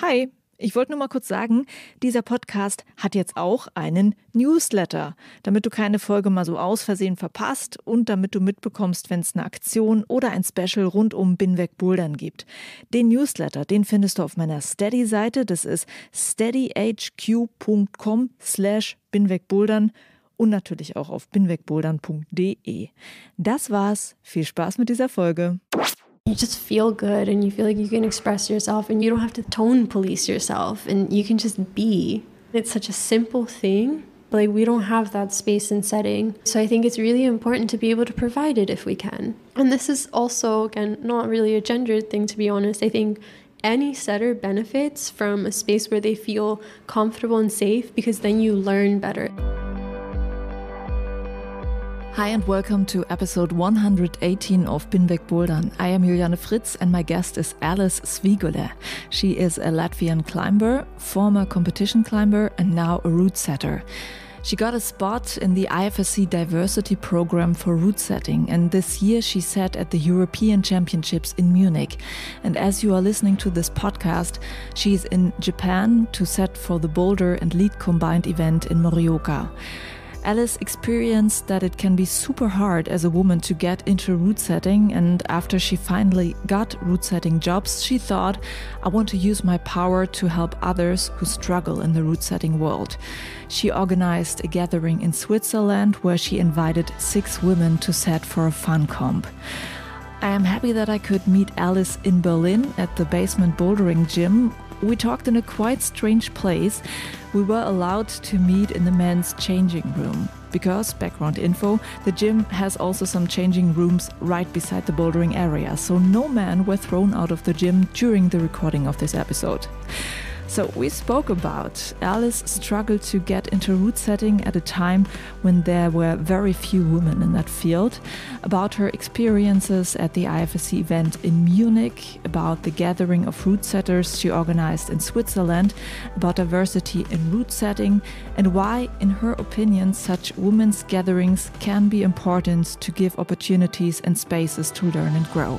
Hi, ich wollte nur mal kurz sagen, dieser Podcast hat jetzt auch einen Newsletter, damit du keine Folge mal so aus Versehen verpasst und damit du mitbekommst, wenn es eine Aktion oder ein Special rund um Binweg Bouldern gibt. Den Newsletter, den findest du auf meiner Steady-Seite, das ist steadyhq.com/binwegbouldern und natürlich auch auf binwegbouldern.de. Das war's, viel Spaß mit dieser Folge. You just feel good and you feel like you can express yourself and you don't have to tone police yourself and you can just be. It's such a simple thing, but like we don't have that space and setting. So I think it's really important to be able to provide it if we can. And this is also, again, not really a gendered thing, to be honest. I think any setter benefits from a space where they feel comfortable and safe because then you learn better. Hi and welcome to episode 118 of Binweg Bouldern. I am Juliane Fritz and my guest is Alise Zvigule. She is a Latvian climber, former competition climber and now a routesetter. She got a spot in the IFSC diversity program for routesetting, and this year she set at the European Championships in Munich. And as you are listening to this podcast, she is in Japan to set for the boulder and lead combined event in Morioka. Alise experienced that it can be super hard as a woman to get into routesetting, and after she finally got routesetting jobs, she thought, I want to use my power to help others who struggle in the routesetting world. She organized a gathering in Switzerland where she invited 6 women to set for a fun comp. I am happy that I could meet Alise in Berlin at the basement bouldering gym. We talked in a quite strange place. We were allowed to meet in the men's changing room. Because, background info, the gym has also some changing rooms right beside the bouldering area, so no men were thrown out of the gym during the recording of this episode. So we spoke about Alice's struggle to get into routesetting at a time when there were very few women in that field, about her experiences at the IFSC event in Munich, about the gathering of routesetters she organized in Switzerland, about diversity in routesetting, and why, in her opinion, such women's gatherings can be important to give opportunities and spaces to learn and grow.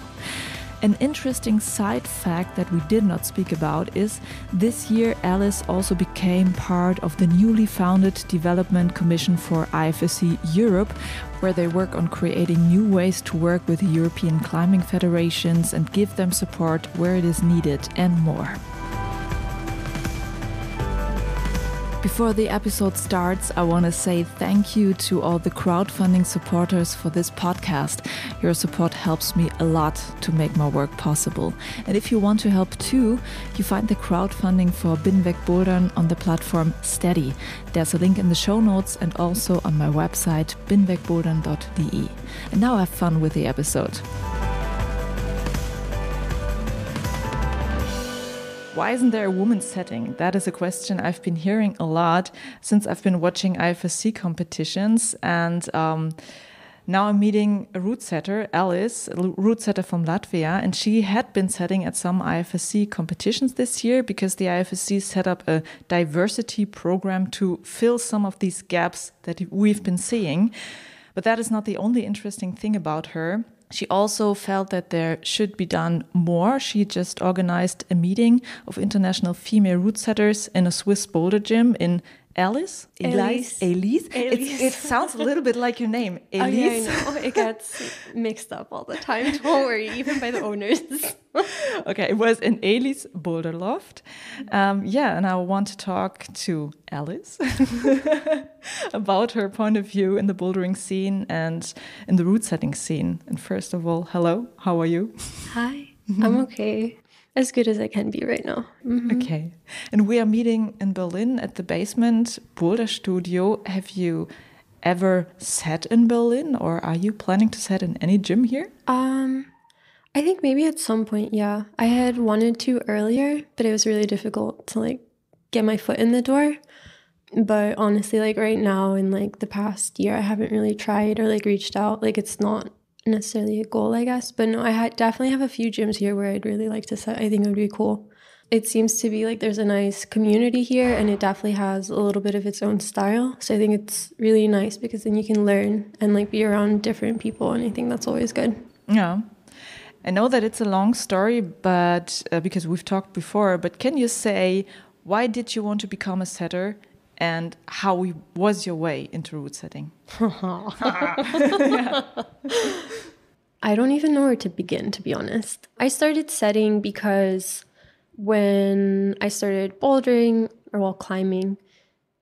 An interesting side fact that we did not speak about is this year Alise also became part of the newly founded Development Commission for IFSC Europe, where they work on creating new ways to work with the European climbing federations and give them support where it is needed and more. Before the episode starts, I want to say thank you to all the crowdfunding supporters for this podcast. Your support helps me a lot to make my work possible. And if you want to help too, you find the crowdfunding for Binweg Bouldern on the platform Steady. There's a link in the show notes and also on my website binwegbouldern.de. And now have fun with the episode. Why isn't there a woman setting? That is a question I've been hearing a lot since I've been watching IFSC competitions. And now I'm meeting a routesetter, Alise, a routesetter from Latvia. And she had been setting at some IFSC competitions this year because the IFSC set up a diversity program to fill some of these gaps that we've been seeing. But that is not the only interesting thing about her. She also felt that there should be done more. She just organized a meeting of international female routesetters in a Swiss boulder gym in Alise. It sounds a little bit like your name, Alise. Oh, yeah, I know. It gets mixed up all the time. Don't worry, even by the owners. Okay, it was in Alise Boulder Loft. And I want to talk to Alise about her point of view in the bouldering scene and in the routesetting scene. And first of all, hello, how are you? Hi, I'm okay. As good as I can be right now. Mm-hmm. Okay. And we are meeting in Berlin at the basement boulder studio. Have you ever set in Berlin, or are you planning to set in any gym here? I think maybe at some point, yeah. I had wanted to earlier, but it was really difficult to get my foot in the door. But honestly, right now in the past year, I haven't really tried or reached out. It's not necessarily a goal, I guess. But no, I definitely have a few gyms here where I'd really like to set. I think it would be cool. It seems to be there's a nice community here, and it definitely has a little bit of its own style. So I think it's really nice because then you can learn and be around different people, and I think that's always good. Yeah. I know that it's a long story, but because we've talked before, but can you say, why did you want to become a setter and how was your way into route setting? I don't even know where to begin, to be honest. I started setting because when I started bouldering climbing,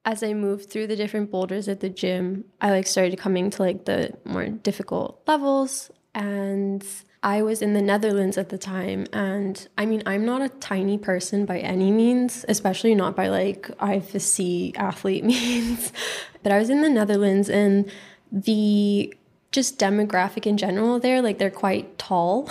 as I moved through the different boulders at the gym, I started coming to the more difficult levels. And I was in the Netherlands at the time. And I mean, I'm not a tiny person by any means, especially not by IFSC athlete means. But I was in the Netherlands, and the just demographic in general there, they're quite tall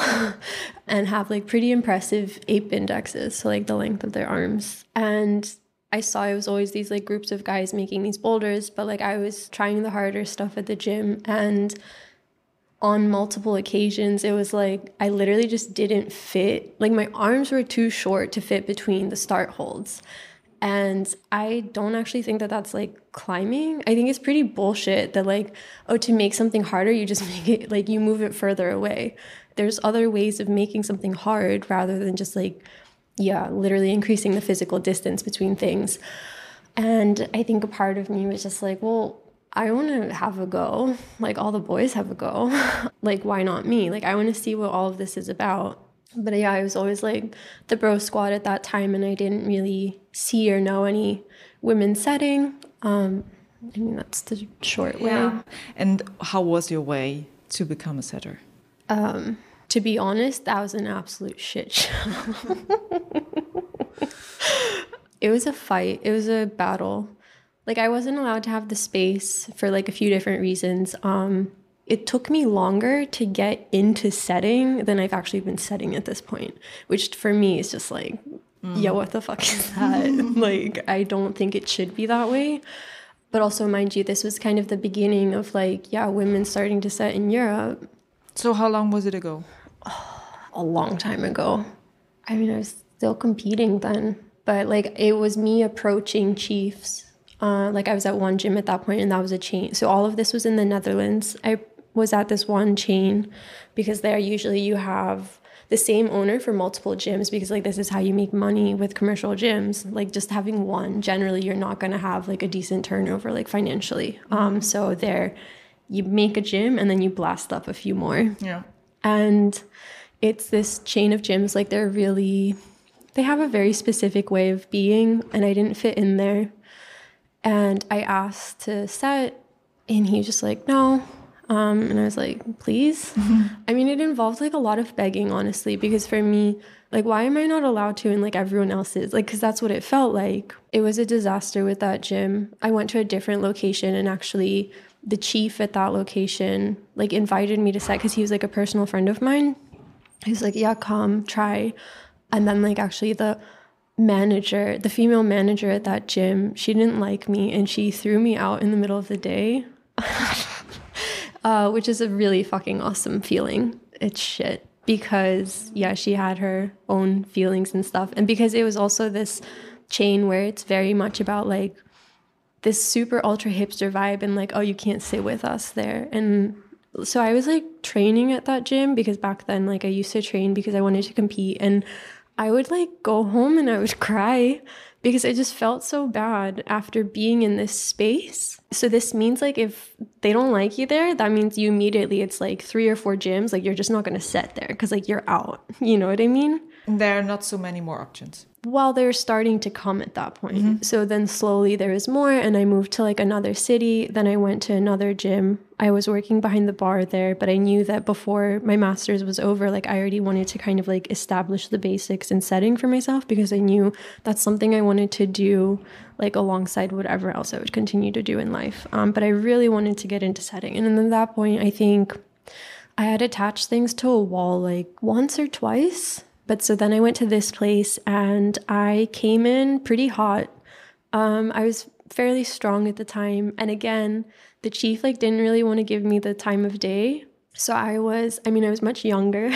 and have pretty impressive ape indexes. So the length of their arms. And I saw it was always these groups of guys making these boulders, but I was trying the harder stuff at the gym, and on multiple occasions it was I literally just didn't fit. My arms were too short to fit between the start holds. And I don't actually think that that's climbing. I think it's pretty bullshit that to make something harder, you just make it you move it further away. There's other ways of making something hard rather than just literally increasing the physical distance between things. And I think a part of me was just well, I want to have a go. All the boys have a go. Why not me? I want to see what all of this is about. But yeah, I was always the bro squad at that time, and I didn't really see or know any women setting. I mean, that's the short way. And how was your way to become a setter? To be honest, that was an absolute shit show. It was a fight. It was a battle. I wasn't allowed to have the space for a few different reasons. It took me longer to get into setting than I've actually been setting at this point, which for me is just yeah, what the fuck is that? I don't think it should be that way. But also, mind you, this was kind of the beginning of women starting to set in Europe. So how long was it ago? A long time ago. I mean, I was still competing then, but it was me approaching chiefs. I was at one gym at that point, and that was a chain. So all of this was in the Netherlands. I was at this one chain because there usually you have the same owner for multiple gyms, because this is how you make money with commercial gyms. Just having one, generally you're not going to have a decent turnover financially. So there you make a gym and then you blast up a few more. Yeah. And it's this chain of gyms, they have a very specific way of being, and I didn't fit in there. And I asked to set, and he was just no. And I was please? I mean, it involved a lot of begging, honestly, because for me, why am I not allowed to and everyone else is? Because that's what it felt like. It was a disaster with that gym. I went to a different location, and actually the chief at that location invited me to set because he was a personal friend of mine. He was yeah, come, try. And then actually the female manager at that gym, she didn't like me, and she threw me out in the middle of the day. Which is a really fucking awesome feeling. It's shit because, yeah, she had her own feelings and stuff. And because it was also this chain where it's very much about this super ultra hipster vibe and oh, you can't sit with us there. And so I was training at that gym because back then I used to train because I wanted to compete, and I would go home and I would cry because I just felt so bad after being in this space. So this means if they don't like you there, that means you immediately, it's 3 or 4 gyms, you're just not going to set there because you're out. You know what I mean? And there are not so many more options. Well, they're starting to come at that point. So then slowly there was more, and I moved to another city. Then I went to another gym. I was working behind the bar there, but I knew that before my master's was over, I already wanted to kind of establish the basics in setting for myself, because I knew that's something I wanted to do alongside whatever else I would continue to do in life. But I really wanted to get into setting. And then at that point, I think I had attached things to a wall once or twice. But so then I went to this place, and I came in pretty hot. I was fairly strong at the time. And again, the chief didn't really want to give me the time of day. So I was much younger.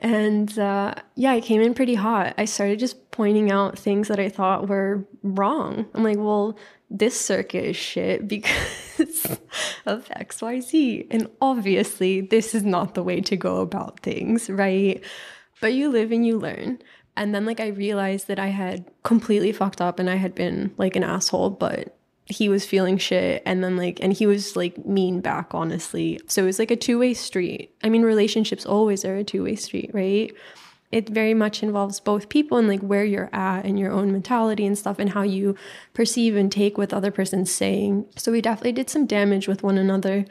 And I came in pretty hot. I started just pointing out things that I thought were wrong. I'm like, well, this circuit is shit because of XYZ. And obviously, this is not the way to go about things, right? But you live and you learn. And then, like, I realized that I had completely fucked up and I had been, like, an asshole, but he was feeling shit. And then, like, and he was, like, mean back, honestly. So it was, like, a two-way street. I mean, relationships always are a two-way street, right? It very much involves both people and, like, where you're at and your own mentality and stuff and how you perceive and take what the other person's saying. So we definitely did some damage with one another.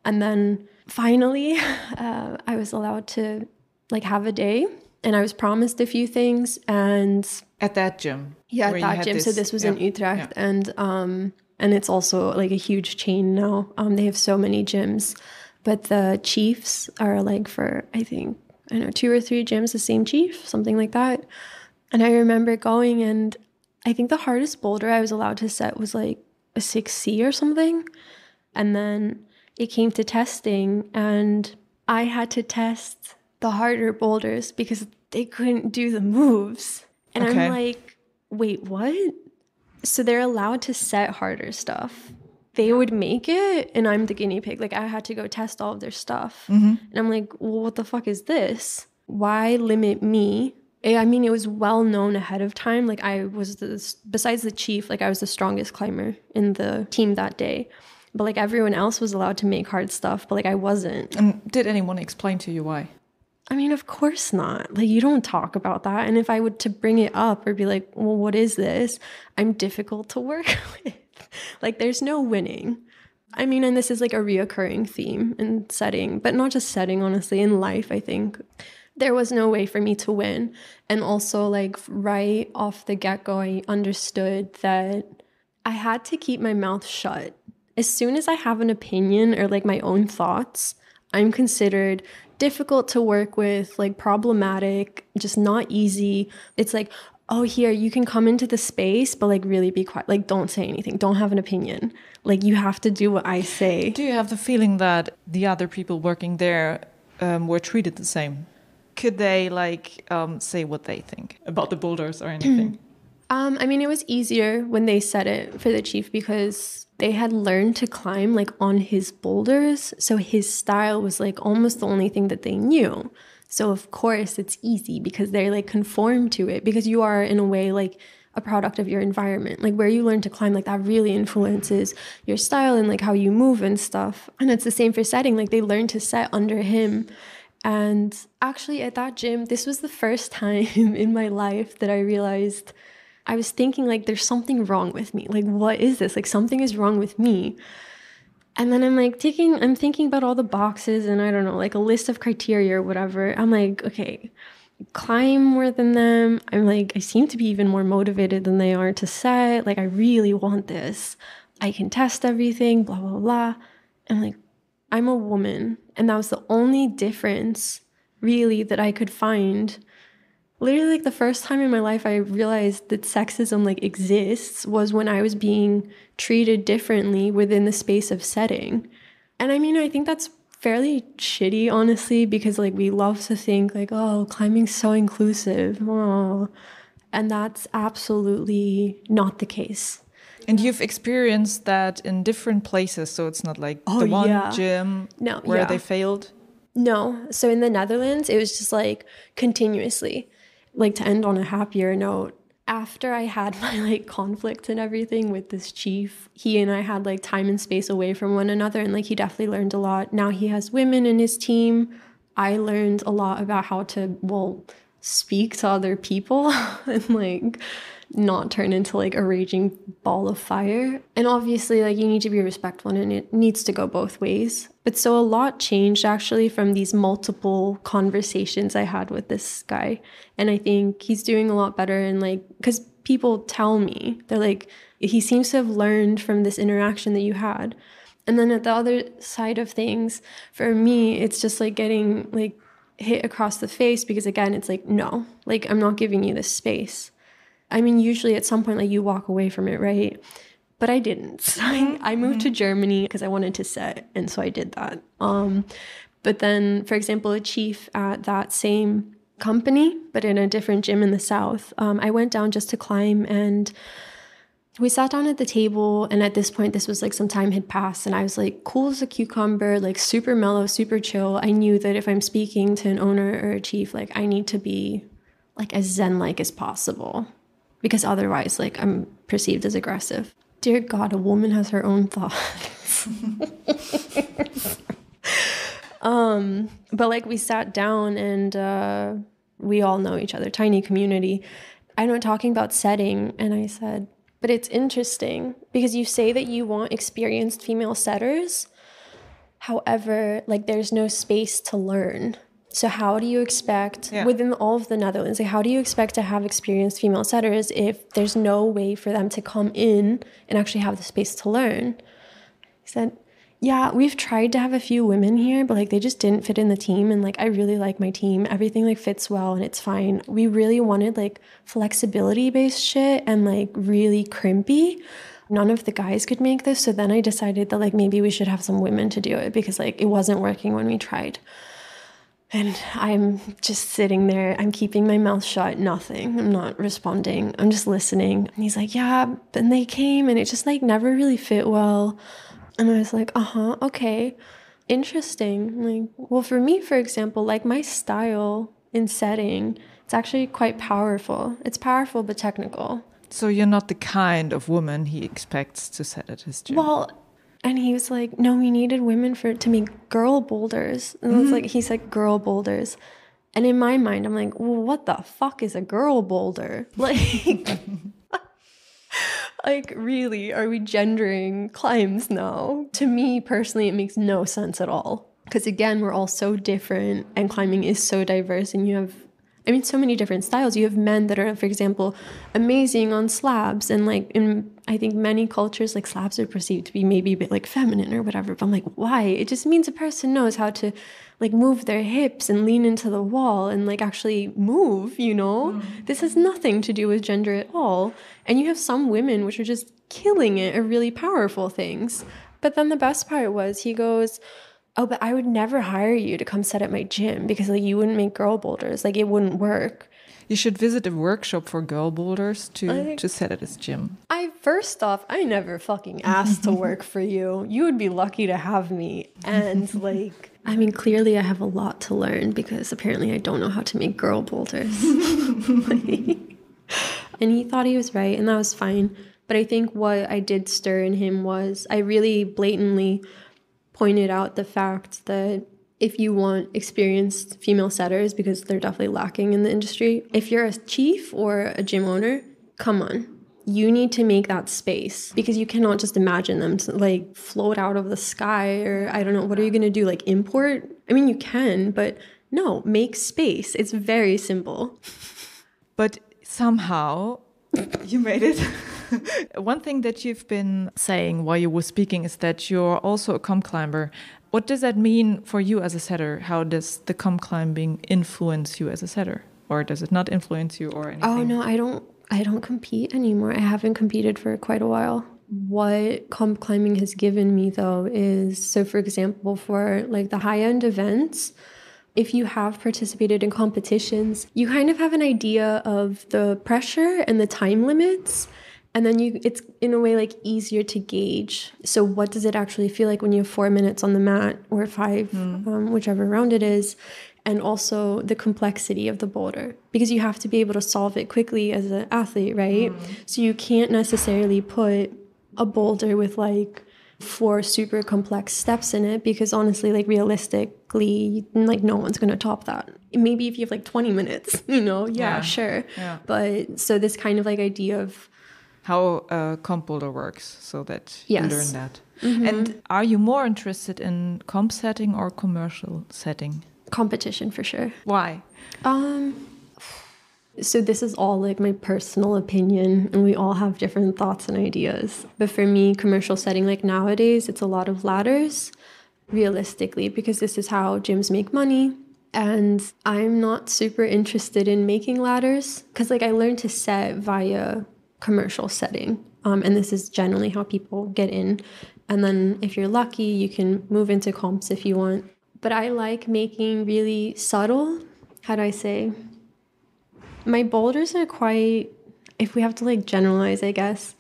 And then finally, I was allowed to, like, have a day. And I was promised a few things, and at that gym. Yeah, at that gym. So this was in Utrecht, and it's also like a huge chain now. They have so many gyms, but the chiefs are like for I don't know 2 or 3 gyms, the same chief, something like that. And I remember going, and I think the hardest boulder I was allowed to set was like a 6C or something, and then it came to testing, and I had to test the harder boulders because they couldn't do the moves. And okay. I'm like, wait, what? So they're allowed to set harder stuff. They would make it, and I'm the guinea pig. Like, I had to go test all of their stuff. Mm-hmm. And I'm like, well, what the fuck is this? Why limit me? I mean, it was well known ahead of time. Like, I was, besides the chief, like, I was the strongest climber in the team that day. But, like, everyone else was allowed to make hard stuff, but, like, I wasn't. And did anyone explain to you why? I mean, of course not. Like, you don't talk about that. And if I were to bring it up or be like, well, what is this? I'm difficult to work with. Like, there's no winning. I mean, and this is like a reoccurring theme in setting, but not just setting, honestly, in life, I think. There was no way for me to win. And also, like, right off the get-go, I understood that I had to keep my mouth shut. As soon as I have an opinion or, like, my own thoughts, I'm considered difficult to work with, like problematic, just not easy. It's like, oh, here, you can come into the space, but like really be quiet. Like, don't say anything. Don't have an opinion. Like, you have to do what I say. Do you have the feeling that the other people working there were treated the same? Could they like say what they think about the boulders or anything? I mean, it was easier when they said it for the chief because they had learned to climb like on his boulders. So his style was like almost the only thing that they knew. So of course it's easy because they're like conformed to it, because you are in a way like a product of your environment. Like, where you learn to climb, like that really influences your style and like how you move and stuff. And it's the same for setting. Like, they learned to set under him. And actually at that gym, this was the first time in my life that I realized I was thinking, like, there's something wrong with me. Like, what is this? Like, something is wrong with me. And then I'm like I'm thinking about all the boxes and I don't know, like a list of criteria or whatever. I'm like, okay, climb more than them. I'm like, I seem to be even more motivated than they are to set. Like, I really want this. I can test everything, blah, blah, blah. And like, I'm a woman. And that was the only difference really that I could find. Literally, like, the first time in my life I realized that sexism, like, exists was when I was being treated differently within the space of setting. And I mean, I think that's fairly shitty, honestly, because, like, we love to think, like, oh, climbing's so inclusive. Oh. And that's absolutely not the case. And you've experienced that in different places, so it's not like the one gym where they failed? No. So in the Netherlands, it was just, like, continuously. Like, to end on a happier note, after I had my like conflict and everything with this chief, he and I had like time and space away from one another, and like he definitely learned a lot. Now he has women in his team. I learned a lot about how to speak to other people and like not turn into like a raging ball of fire. And obviously, like, you need to be respectful, and it needs to go both ways. But so a lot changed actually from these multiple conversations I had with this guy. And I think he's doing a lot better. And like, because people tell me, they're like, he seems to have learned from this interaction that you had. And then at the other side of things, for me, it's just like getting like hit across the face, because again, it's like, no, like, I'm not giving you this space. I mean, usually at some point, like, you walk away from it, right? But I didn't. So I moved to Germany because I wanted to set, and so I did that. But then, for example, a chief at that same company, but in a different gym in the south, I went down just to climb, and we sat down at the table. And at this point, this was like some time had passed, and I was like cool as a cucumber, like super mellow, super chill. I knew that if I'm speaking to an owner or a chief, like I need to be like as zen-like as possible, because otherwise like I'm perceived as aggressive. Dear God, a woman has her own thoughts. But like we sat down, and we all know each other, tiny community. I know, talking about setting, and I said, but it's interesting because you say that you want experienced female setters. However, like there's no space to learn. So how do you expect within all of the Netherlands, like how do you expect to have experienced female setters if there's no way for them to come in and actually have the space to learn? He said, yeah, we've tried to have a few women here, but like they just didn't fit in the team. And like, I really like my team. Everything like fits well and it's fine. We really wanted like flexibility based shit and like really crimpy. None of the guys could make this. So then I decided that like maybe we should have some women to do it because like it wasn't working when we tried. And I'm just sitting there. I'm keeping my mouth shut, nothing. I'm not responding. I'm just listening. And he's like, yeah, and they came and it just like never really fit well. And I was like, okay, interesting. Like, well, for me, for example, like my style in setting, it's actually quite powerful. It's powerful, but technical. So you're not the kind of woman he expects to set at his gym. Well, and he was like, no, we needed women to make girl boulders. And it's like, he's like, girl boulders. And in my mind, I'm like, well, what the fuck is a girl boulder? Like... Like, really, are we gendering climbs now? To me, personally, it makes no sense at all. Because, again, we're all so different, and climbing is so diverse, and you have, I mean, so many different styles. You have men that are, for example, amazing on slabs, and, like, in, I think, many cultures, like, slabs are perceived to be maybe a bit, like, feminine or whatever. But I'm like, why? It just means a person knows how to, like, move their hips and lean into the wall and, like, actually move, you know? This has nothing to do with gender at all. And you have some women which are just killing it, are really powerful things. But then the best part was he goes, oh, but I would never hire you to come set at my gym because like you wouldn't make girl boulders. Like it wouldn't work. You should visit a workshop for girl boulders to set at his gym. First off, I never fucking asked to work for you. You would be lucky to have me. And like, I mean, clearly I have a lot to learn because apparently I don't know how to make girl boulders. And he thought he was right, and that was fine. But I think what I did stir in him was I really blatantly pointed out the fact that if you want experienced female setters, because they're definitely lacking in the industry, if you're a chief or a gym owner, come on. You need to make that space because you cannot just imagine them to like float out of the sky or I don't know, what are you going to do? Like import? I mean, you can, but no, make space. It's very simple. But somehow you made it. One thing that you've been saying while you were speaking is that you're also a comp climber. What does that mean for you as a setter? How does the comp climbing influence you as a setter? Or does it not influence you or anything? Oh, no, I don't compete anymore. I haven't competed for quite a while. What comp climbing has given me, though, is, so for example, for like the high-end events, if you have participated in competitions, you kind of have an idea of the pressure and the time limits. And then it's in a way like easier to gauge. So what does it actually feel like when you have 4 minutes on the mat or 5, whichever round it is, and also the complexity of the boulder, because you have to be able to solve it quickly as an athlete, right? So you can't necessarily put a boulder with like 4 super complex steps in it, because honestly, like realistically, like no one's going to top that. Maybe if you have like 20 minutes, you know, sure. Yeah. But so this kind of like idea of how a comp boulder works, so that you learn that. And are you more interested in comp setting or commercial setting? Competition for sure. Why? So this is all like my personal opinion, and we all have different thoughts and ideas. But for me, commercial setting, like nowadays, it's a lot of ladders, realistically, because this is how gyms make money. And I'm not super interested in making ladders, because like I learned to set via commercial setting. And this is generally how people get in. And then if you're lucky, you can move into comps if you want. but I like making really subtle, how do I say? My boulders are quite, if we have to like generalize, I guess,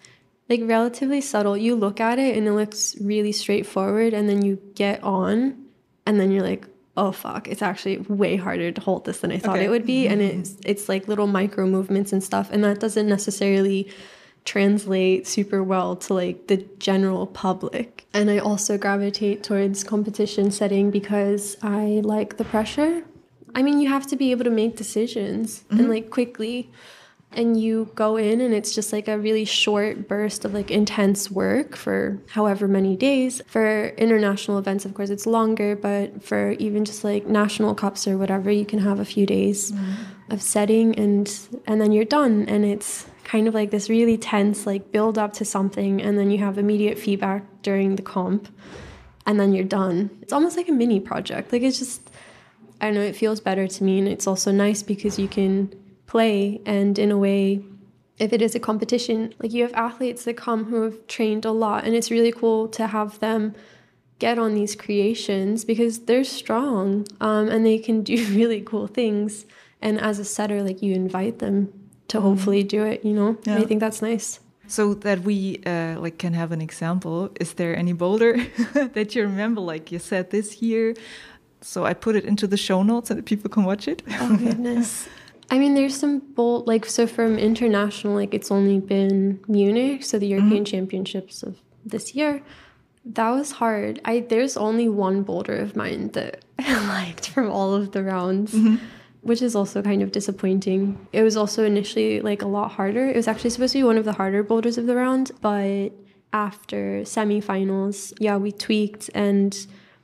like relatively subtle. You look at it and it looks really straightforward, and then you get on and then you're like, oh fuck, it's actually way harder to hold this than I thought it would be. And it's like little micro movements and stuff, and that doesn't necessarily translate super well to like the general public. And I also gravitate towards competition setting because I like the pressure. I mean, you have to be able to make decisions and like quickly, and you go in and it's just like a really short burst of like intense work for however many days. For international events, of course, it's longer, but for even just like national cups or whatever, you can have a few days of setting, and then you're done. And it's kind of like this really tense like build up to something, and then you have immediate feedback during the comp, and then you're done. It's almost like a mini project. Like, it's just, I don't know, it feels better to me. And it's also nice because you can play, and in a way, if it is a competition, like you have athletes that come who have trained a lot, and it's really cool to have them get on these creations because they're strong, and they can do really cool things. And as a setter, like, you invite them to hopefully do it, you know? Yeah. I think that's nice. So that we like can have an example, is there any boulder that you remember, like you said this year? So I put it into the show notes so that people can watch it. Oh goodness. I mean, there's some like, so from international, like, it's only been Munich, so the European Championships of this year. That was hard. There's only one boulder of mine that I liked from all of the rounds, which is also kind of disappointing. It was also initially like a lot harder. It was actually supposed to be one of the harder boulders of the round, but after semifinals, yeah, we tweaked, and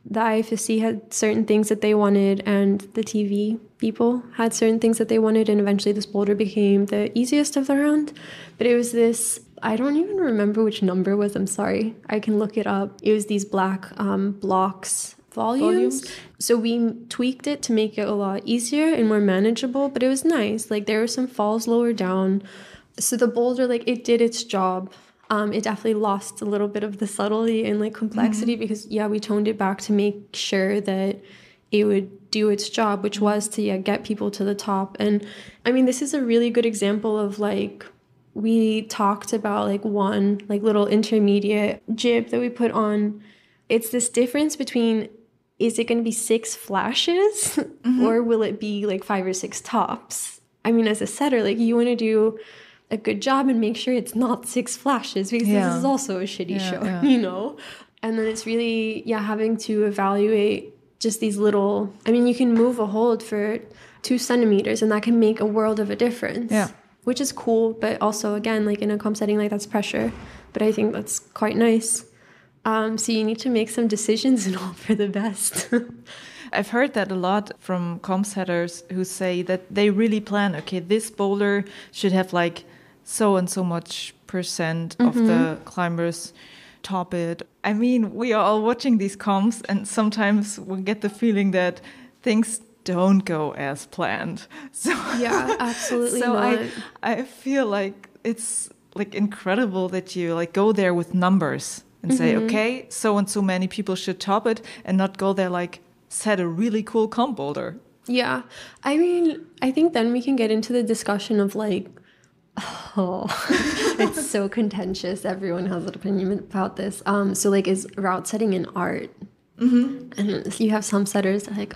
the IFSC had certain things that they wanted, and the TV people had certain things that they wanted, and eventually this boulder became the easiest of the round. But it was this, I don't even remember which number it was, I'm sorry. I can look it up. It was these black blocks, volumes. So we tweaked it to make it a lot easier and more manageable, but it was nice. Like, there were some falls lower down. So the boulder, like, it did its job. It definitely lost a little bit of the subtlety and like complexity because, yeah, we toned it back to make sure that it would do its job, which was to get people to the top. And I mean, this is a really good example of like, we talked about like one like little intermediate jib that we put on. It's this difference between, is it going to be 6 flashes or will it be like 5 or 6 tops? I mean, as a setter, like, you want to do a good job and make sure it's not 6 flashes because this is also a shitty show, you know? And then it's really, having to evaluate just these little, I mean, you can move a hold for 2 centimeters and that can make a world of a difference, which is cool. But also, again, like in a comp setting, like, that's pressure. But I think that's quite nice. So you need to make some decisions and hope for the best. I've heard that a lot from comp setters who say that they really plan, okay, this boulder should have like so and so much % of the climbers top it. I mean, we are all watching these comps, and sometimes we get the feeling that things don't go as planned. So yeah, absolutely. So not. I feel like it's like incredible that you like go there with numbers and say, okay, so and so many people should top it, and not go there like set a really cool comp boulder. Yeah. I mean, I think then we can get into the discussion of like, it's so contentious. Everyone has an opinion about this. So like, is route setting an art? And you have some setters that are like,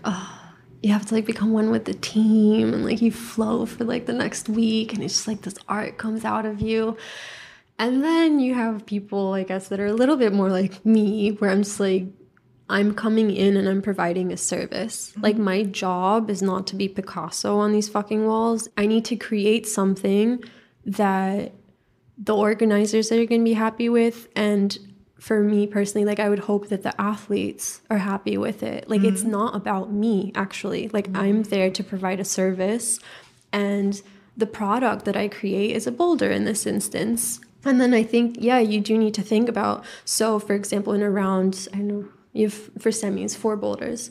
you have to like become one with the team, and like you flow for like the next week, and it's just like this art comes out of you. And then you have people, I guess, that are a little bit more like me, where I'm just like, I'm coming in and I'm providing a service. Like, my job is not to be Picasso on these fucking walls. I need to create something that the organizers are going to be happy with. And for me personally, like, I would hope that the athletes are happy with it. Like, it's not about me, actually. Like, I'm there to provide a service. And the product that I create is a boulder in this instance. And then I think, you do need to think about, so for example, in a round, I know, you have, for semis, 4 boulders.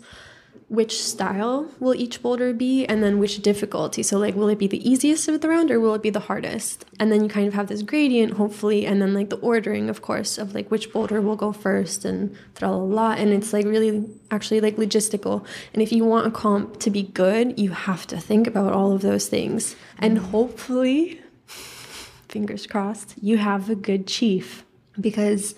which style will each boulder be, and then which difficulty. So like, will it be the easiest of the round or will it be the hardest? And then you kind of have this gradient, hopefully, and then like the ordering, of course, of like which boulder will go first and tra-la-la. And it's like really actually like logistical. And if you want a comp to be good, you have to think about all of those things. And hopefully, fingers crossed, you have a good chief, because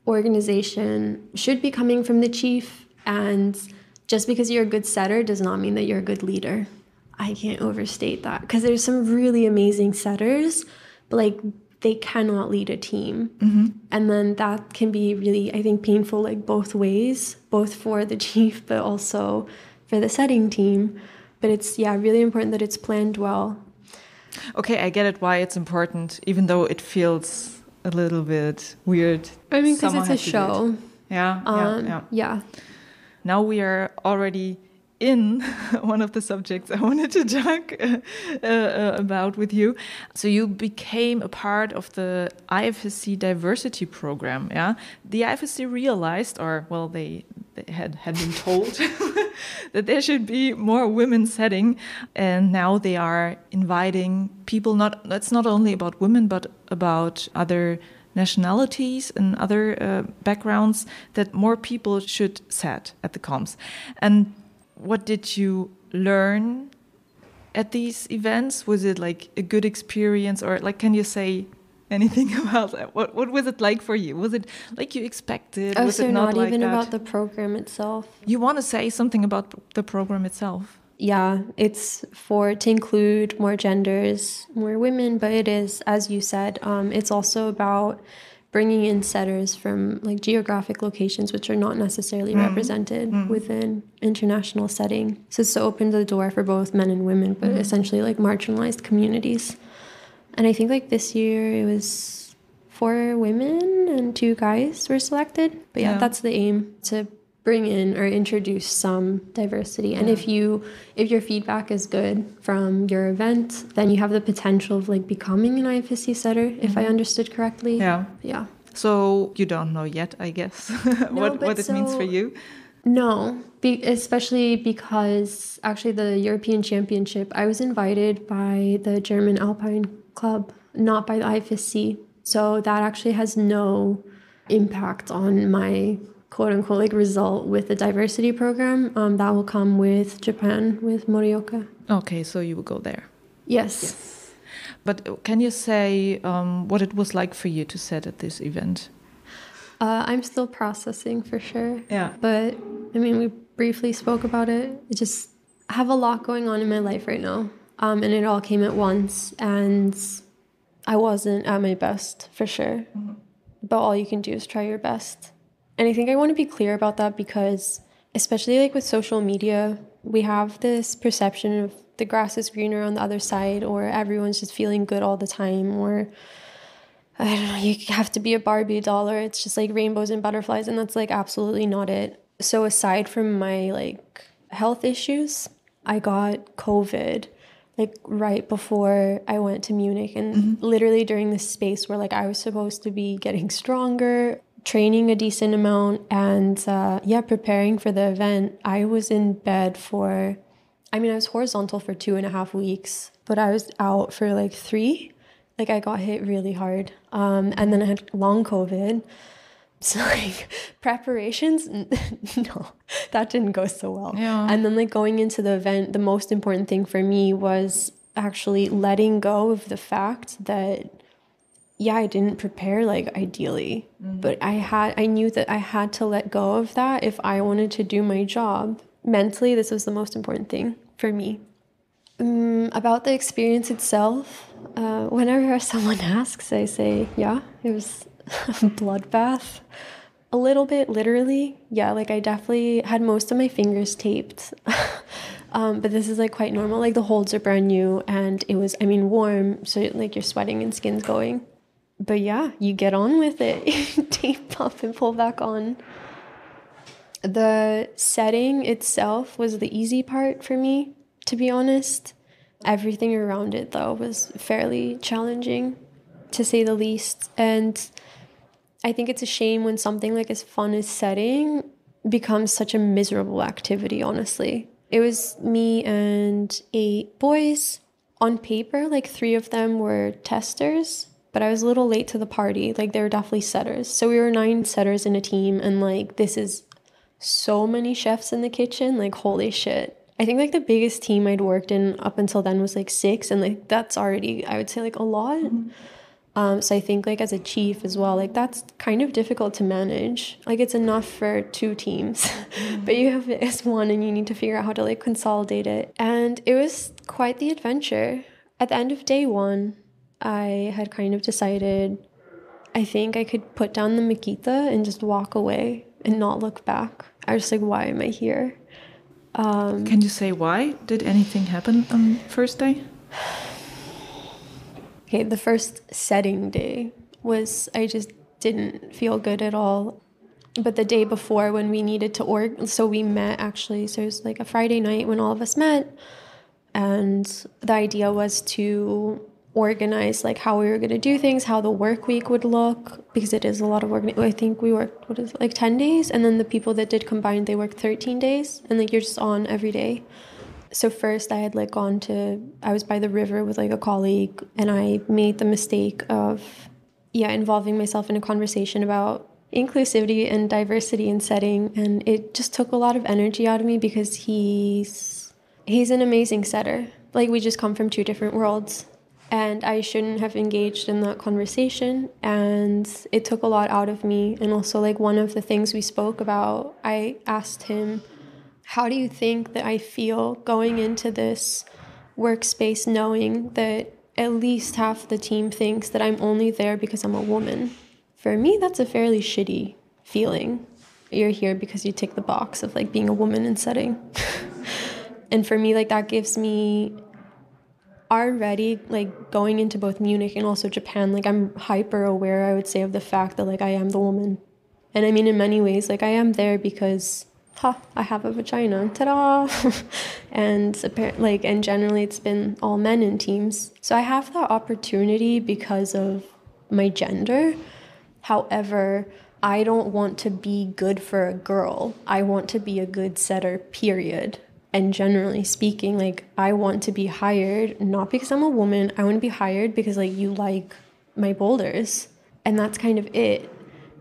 organization should be coming from the chief, and just because you're a good setter does not mean that you're a good leader. I can't overstate that, because there's some really amazing setters, but like they cannot lead a team. And then that can be really, I think, painful like both ways, both for the chief but also for the setting team. But it's really important that it's planned well. Okay, I get it why it's important, even though it feels a little bit weird. I mean, because it's a show. Yeah. Now we are already in one of the subjects I wanted to talk about with you. So you became a part of the IFSC diversity program, yeah? The IFSC realized, or well, they had been told that there should be more women setting, and now they are inviting people. It's not only about women, but about other nationalities and other backgrounds, that more people should set at the comps. And what did you learn at these events? Was it like a good experience, or like, can you say anything about that? What was it like for you? Was it like you expected? Oh, was so it not like even that? about the program itself. You want to say something about the program itself? Yeah, it's to include more genders, more women, but it is, as you said, it's also about bringing in setters from like geographic locations which are not necessarily represented within international setting. So it's to open the door for both men and women, but essentially like marginalized communities. And I think like this year it was 4 women and 2 guys were selected. But yeah, that's the aim, to bring in or introduce some diversity. And if your feedback is good from your event, then you have the potential of like becoming an IFSC setter, if I understood correctly. Yeah. So you don't know yet, I guess, what it means for you? No, especially because actually the European Championship, I was invited by the German Alpine Club, not by the IFSC. So that actually has no impact on my quote-unquote like result with the diversity program. That will come with Japan, with Morioka. Okay, so you will go there. Yes. But can you say what it was like for you to set at this event? I'm still processing for sure. Yeah. But I mean, we briefly spoke about it. I just have a lot going on in my life right now. And it all came at once, and I wasn't at my best for sure. But all you can do is try your best. And I think I want to be clear about that, because especially like with social media, we have this perception of the grass is greener on the other side, or everyone's just feeling good all the time, or I don't know, you have to be a Barbie doll, or it's just like rainbows and butterflies, and that's like absolutely not it. So aside from my like health issues, I got COVID like right before I went to Munich, and literally during this space where like I was supposed to be getting stronger, training a decent amount, and preparing for the event, I was in bed for, I was horizontal for 2.5 weeks, but I was out for like 3. Like I got hit really hard. And then I had long COVID. So like preparations, no, that didn't go so well. Yeah. And then like going into the event, the most important thing for me was actually letting go of the fact that I didn't prepare like ideally, but I knew that I had to let go of that if I wanted to do my job. Mentally, this was the most important thing for me. About the experience itself, whenever someone asks, I say, it was a bloodbath. A little bit, literally. Yeah, like I definitely had most of my fingers taped. But this is like quite normal. Like the holds are brand new, and it was, warm. So like you're sweating and skin's going. But yeah, you get on with it. Tape up and pull back on. The setting itself was the easy part for me, to be honest. Everything around it, though, was fairly challenging, to say the least. And I think it's a shame when something like as fun as setting becomes such a miserable activity, honestly. It was me and 8 boys. On paper, like 3 of them were testers, but I was a little late to the party. Like, they were definitely setters. So we were 9 setters in a team, and like, this is so many chefs in the kitchen. Like, holy shit. I think like the biggest team I'd worked in up until then was like 6, and like that's already, I would say, like a lot. So I think like as a chief as well, like that's kind of difficult to manage. Like, it's enough for 2 teams, but you have it as one, and you need to figure out how to like consolidate it. And it was quite the adventure. At the end of day 1, I had kind of decided I think I could put down the Makita and just walk away and not look back. I was just like, why am I here? Can you say why? Did anything happen on first day? Okay, the first setting day was, I just didn't feel good at all. But the day before, when we needed to so we met actually, so it was like a Friday night when all of us met, and the idea was to organize like how we were going to do things, how the work week would look, because it is a lot of work. I think we worked, 10 days, and then the people that did combined, they worked 13 days, and like you're just on every day. So first I had like I was by the river with like a colleague, and I made the mistake of involving myself in a conversation about inclusivity and diversity in setting, and it just took a lot of energy out of me, because he's an amazing setter. Like, we just come from 2 different worlds. And I shouldn't have engaged in that conversation. And it took a lot out of me. And also, like, one of the things we spoke about, I asked him, how do you think that I feel going into this workspace knowing that at least half the team thinks that I'm only there because I'm a woman? For me, that's a fairly shitty feeling. You're here because you tick the box of, like, being a woman in setting. And for me, like, that gives me... already, like, going into both Munich and also Japan, like, I'm hyper aware, I would say, of the fact that, like, I am the woman. And I mean, in many ways, like, I am there because, I have a vagina, ta-da! And generally it's been all men in teams. So I have that opportunity because of my gender. However, I don't want to be good for a girl. I want to be a good setter, period. And generally speaking, like, I want to be hired, not because I'm a woman, I want to be hired because, like, you like my boulders. And that's kind of it.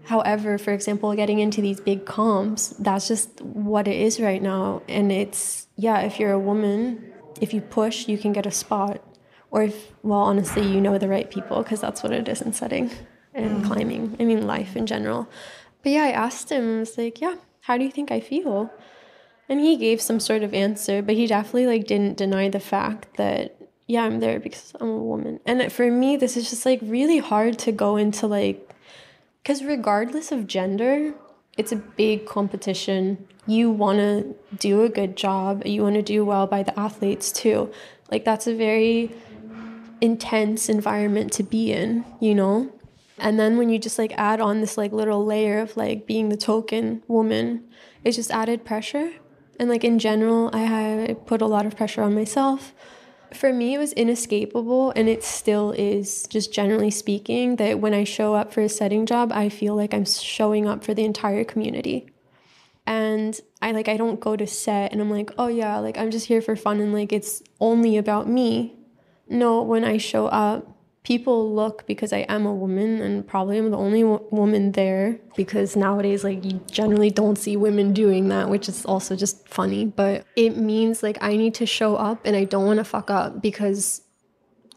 However, for example, getting into these big comps, that's just what it is right now. And it's, if you're a woman, if you push, you can get a spot. Or honestly, you know the right people, because that's what it is in setting and climbing. I mean, life in general. But I asked him, I was like, how do you think I feel? And he gave some sort of answer, but he definitely, like, didn't deny the fact that, I'm there because I'm a woman. And for me, this is just, like, really hard to go into, like, because regardless of gender, it's a big competition. You want to do a good job. You want to do well by the athletes too. Like, that's a very intense environment to be in, you know? And then when you just, like, add on this, like, little layer of, like, being the token woman, it's just added pressure. And, like, in general, I put a lot of pressure on myself. For me, it was inescapable, and it still is, just generally speaking, that when I show up for a setting job, I feel like I'm showing up for the entire community. And I don't go to set and I'm like, like, I'm just here for fun and, like, it's only about me. No, when I show up, people look because I am a woman, and probably I'm the only woman there, because nowadays, like, you generally don't see women doing that, which is also just funny. But it means, like, I need to show up, and I don't want to fuck up, because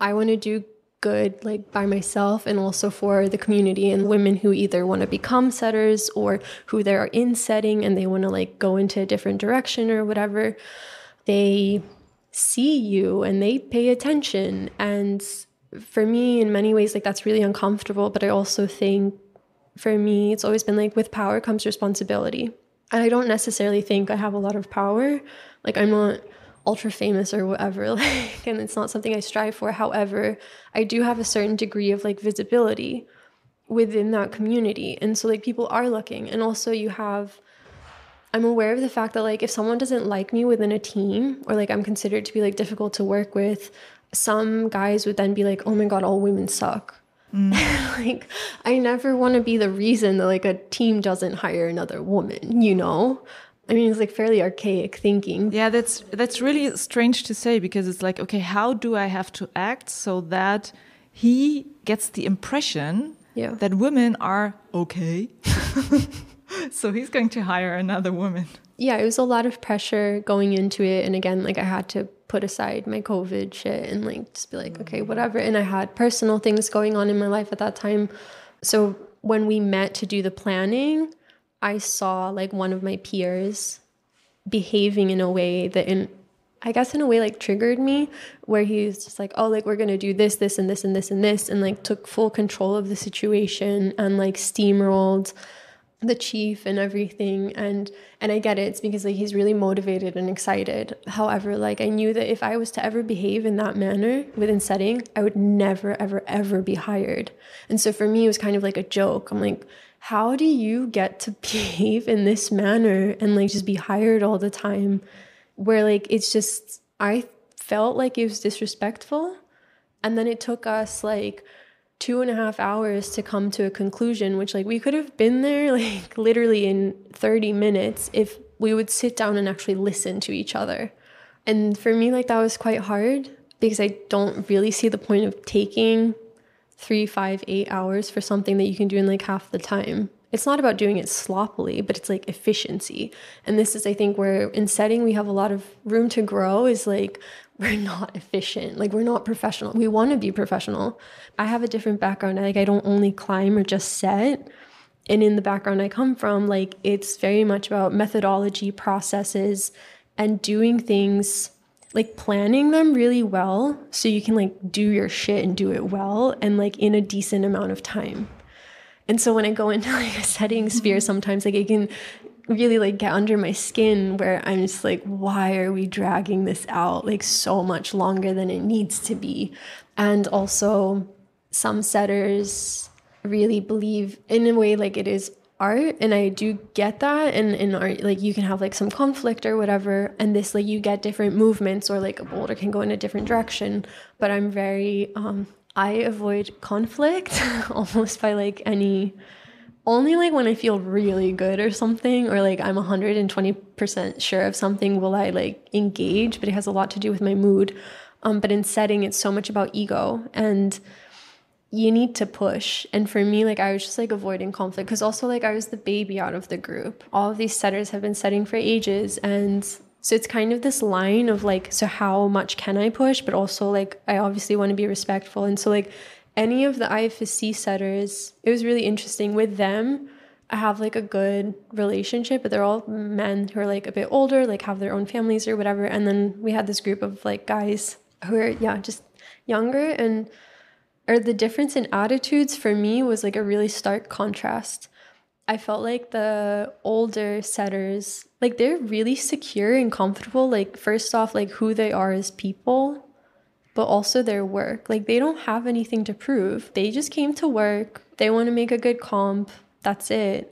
I want to do good, like, by myself and also for the community and women who either want to become setters or who they are in setting and they want to, like, go into a different direction or whatever. They see you and they pay attention. And for me, in many ways, like, that's really uncomfortable. But I also think, for me, it's always been like, with power comes responsibility. And I don't necessarily think I have a lot of power. Like, I'm not ultra famous or whatever, like, and it's not something I strive for. However, I do have a certain degree of, like, visibility within that community. And so, like, people are looking. And also I'm aware of the fact that, like, if someone doesn't like me within a team, or, like, I'm considered to be, like, difficult to work with, some guys would then be like, oh my God, all women suck. Like, I never want to be the reason that like a team doesn't hire another woman, you know? I mean, it's like fairly archaic thinking. Yeah, that's really strange to say, because it's like, okay, how do I have to act so that he gets the impression that women are okay? So he's going to hire another woman. Yeah, it was a lot of pressure going into it. And again, like I had to put aside my COVID shit and like just be like, okay, whatever. And I had personal things going on in my life at that time. So when we met to do the planning, I saw like one of my peers behaving in a way that in a way like triggered me, where he was just like, oh, like we're going to do this, this, and this, and this, and this, and like took full control of the situation and like steamrolled the chief and everything. And I get it. It's because like he's really motivated and excited. However, like I knew that if I was to ever behave in that manner within setting, I would never, ever, ever be hired. And so for me, it was kind of like a joke. I'm like, how do you get to behave in this manner and like just be hired all the time? Where like, it's just, I felt like it was disrespectful. And then it took us like 2.5 hours to come to a conclusion, which like we could have been there like literally in 30 minutes if we would sit down and actually listen to each other. And for me, like that was quite hard, because I don't really see the point of taking 3, 5, 8 hours for something that you can do in like half the time. It's not about doing it sloppily, but it's like efficiency. And this is, I think, where in setting we have a lot of room to grow, is like we're not efficient. Like we're not professional. We want to be professional. I have a different background. Like I don't only climb or just set. And in the background I come from, like it's very much about methodology, processes, and doing things, like planning them really well so you can like do your shit and do it well and like in a decent amount of time. And so when I go into like a setting sphere, sometimes like it can really like get under my skin, where I'm just like, why are we dragging this out like so much longer than it needs to be? And also some setters really believe in a way like it is art, and I do get that. And in art, like you can have like some conflict or whatever, and this like you get different movements, or like a boulder can go in a different direction. But I'm very I avoid conflict almost by like only like when I feel really good or something, or like I'm 120% sure of something, will I like engage, but it has a lot to do with my mood. But in setting, it's so much about ego, and you need to push. And for me, like I was just like avoiding conflict, because also like I was the baby out of the group. All of these setters have been setting for ages, and so it's kind of this line of like, so how much can I push? But also like, I obviously want to be respectful. And so like any of the IFSC setters, it was really interesting with them. I have like a good relationship, but they're all men who are like a bit older, like have their own families or whatever. And then we had this group of like guys who are, just younger. And or the difference in attitudes for me was like a really stark contrast. I felt like the older setters, like they're really secure and comfortable, like first off, like who they are as people, but also their work. Like they don't have anything to prove. They just came to work. They want to make a good comp. That's it.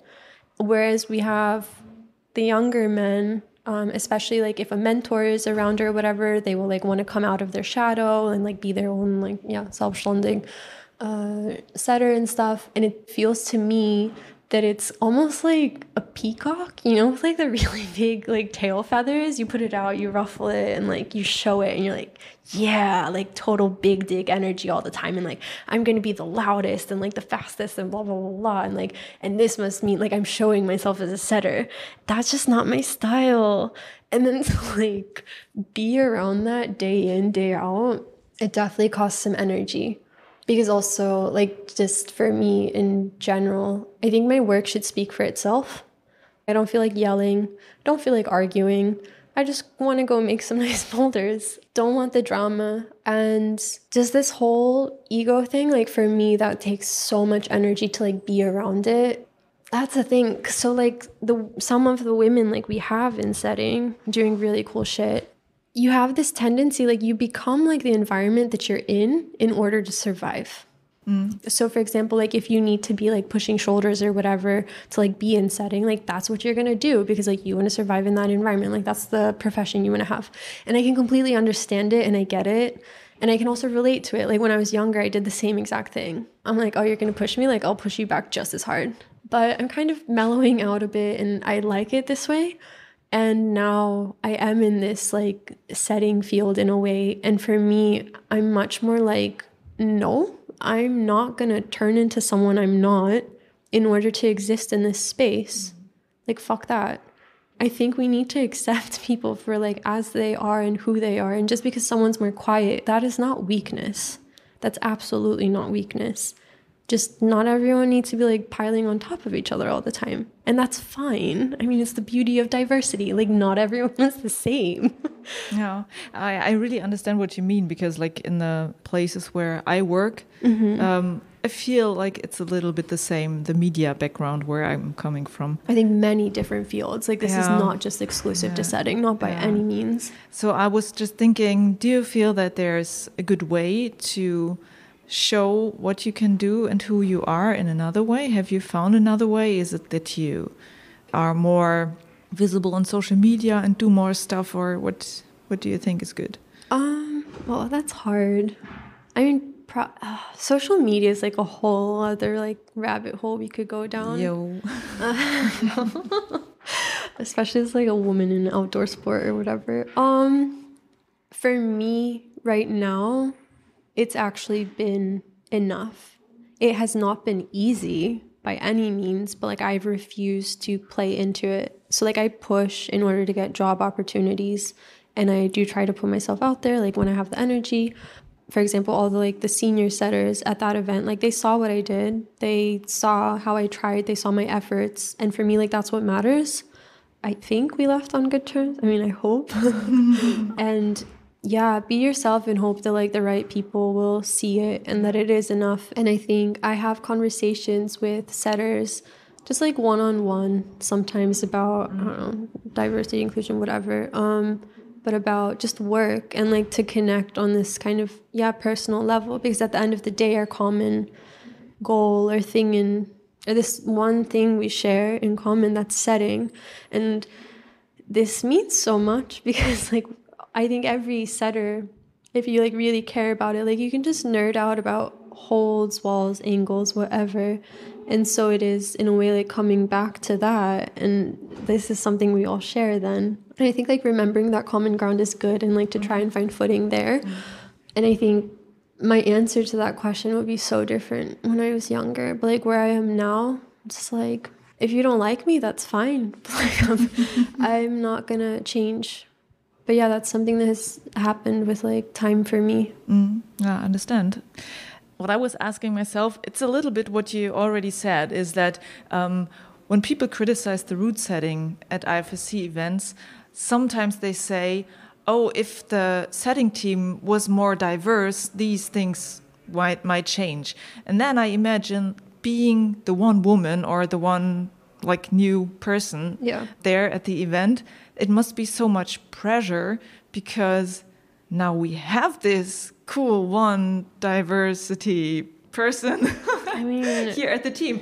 Whereas we have the younger men, especially like if a mentor is around or whatever, they will like want to come out of their shadow and like be their own like, self-standing setter and stuff. And it feels to me that it's almost like a peacock, with like the really big like tail feathers. You put it out, you ruffle it, and like you show it, and you're like, yeah, like total big dig energy all the time, and like I'm gonna be the loudest and like the fastest and blah blah blah blah, and like, and this must mean like I'm showing myself as a setter. That's just not my style. And then to like be around that day in, day out, it definitely costs some energy. Because also, like, just for me in general, I think my work should speak for itself. I don't feel like yelling. I don't feel like arguing. I just want to go make some nice boulders. Don't want the drama. And just this whole ego thing, like, for me, that takes so much energy to, like, be around it. That's the thing. So, like, some of the women, like, we have in setting doing really cool shit, you have this tendency, like you become like the environment that you're in order to survive. So for example, like if you need to be like pushing shoulders or whatever to like be in setting, like that's what you're going to do, because like you want to survive in that environment. Like that's the profession you want to have. And I can completely understand it, and I get it. And I can also relate to it. Like when I was younger, I did the same exact thing. I'm like, oh, you're going to push me? Like I'll push you back just as hard. But I'm kind of mellowing out a bit and I like it this way. And now I am in this like setting field in a way. And for me, I'm much more like, no, I'm not going to turn into someone I'm not in order to exist in this space. Like, fuck that. I think we need to accept people for like as they are and who they are. And just because someone's more quiet, that is not weakness. That's absolutely not weakness. Just not everyone needs to be like piling on top of each other all the time. And that's fine. I mean, it's the beauty of diversity. Like not everyone is the same. Yeah, I really understand what you mean, because like in the places where I work, I feel like it's a little bit the same, the media background where I'm coming from. I think many different fields. Like this is not just exclusive to setting, not by any means. So I was just thinking, do you feel that there's a good way to show what you can do and who you are in another way? Have you found another way? Is it that you are more visible on social media and do more stuff, or what do you think is good? Well, that's hard. I mean, social media is like a whole other like rabbit hole we could go down. Especially as like a woman in outdoor sport or whatever. For me right now, it's actually been enough. It has not been easy by any means, but like I've refused to play into it. So like I push in order to get job opportunities, and I do try to put myself out there like when I have the energy. For example, all the like the senior setters at that event, like they saw what I did. They saw how I tried. They saw my efforts. And for me, like that's what matters. I think we left on good terms. I mean, I hope. And yeah, be yourself and hope that like the right people will see it and that it is enough. And I think I have conversations with setters, just like one-on-one, sometimes about, I don't know, diversity, inclusion, whatever, but about just work and like to connect on this kind of, personal level. Because at the end of the day, our common goal or thing or this one thing we share in common, that's setting. And this means so much because like, I think every setter, if you like really care about it, like you can just nerd out about holds, walls, angles, whatever. And so it is in a way like coming back to that. And this is something we all share then. And I think like remembering that common ground is good and like to try and find footing there. And I think my answer to that question would be so different when I was younger. But like where I am now, it's like, if you don't like me, that's fine. Like, I'm not going to change. But yeah, that's something that has happened with like time for me. Yeah, I understand. What I was asking myself, it's a little bit what you already said, is that when people criticize the route setting at IFSC events, sometimes they say, oh, if the setting team was more diverse, these things might change. And then I imagine being the one woman or the one like new person there at the event, it must be so much pressure because now we have this cool one diversity person I mean, here at the team.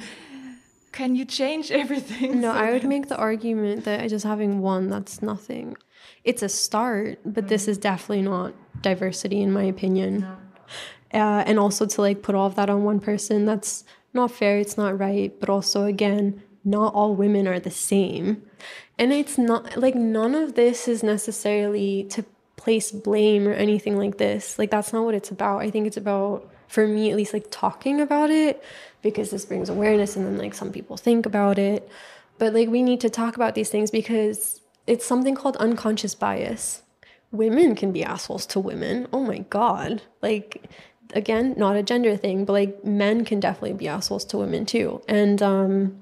Can you change everything? No, I would make the argument that just having one, that's nothing. It's a start, but this is definitely not diversity in my opinion. No. And also to like put all of that on one person, that's not fair, it's not right, but also again, not all women are the same. And it's not like none of this is necessarily to place blame or anything like this. Like that's not what it's about. I think it's about, for me at least, like talking about it because this brings awareness and then like some people think about it. But like we need to talk about these things because it's something called unconscious bias. Women can be assholes to women. Oh my God. Like again, not a gender thing, but like men can definitely be assholes to women too. And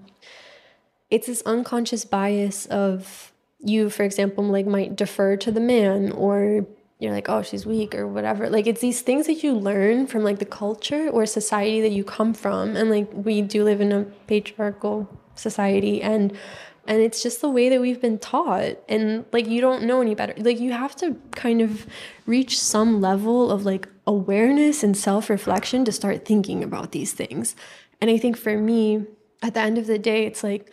it's this unconscious bias of you, for example, like might defer to the man, or you're like, oh, she's weak or whatever. Like it's these things that you learn from like the culture or society that you come from. And like we do live in a patriarchal society, and it's just the way that we've been taught. And like you don't know any better. Like you have to kind of reach some level of like awareness and self-reflection to start thinking about these things. And I think for me, at the end of the day, it's like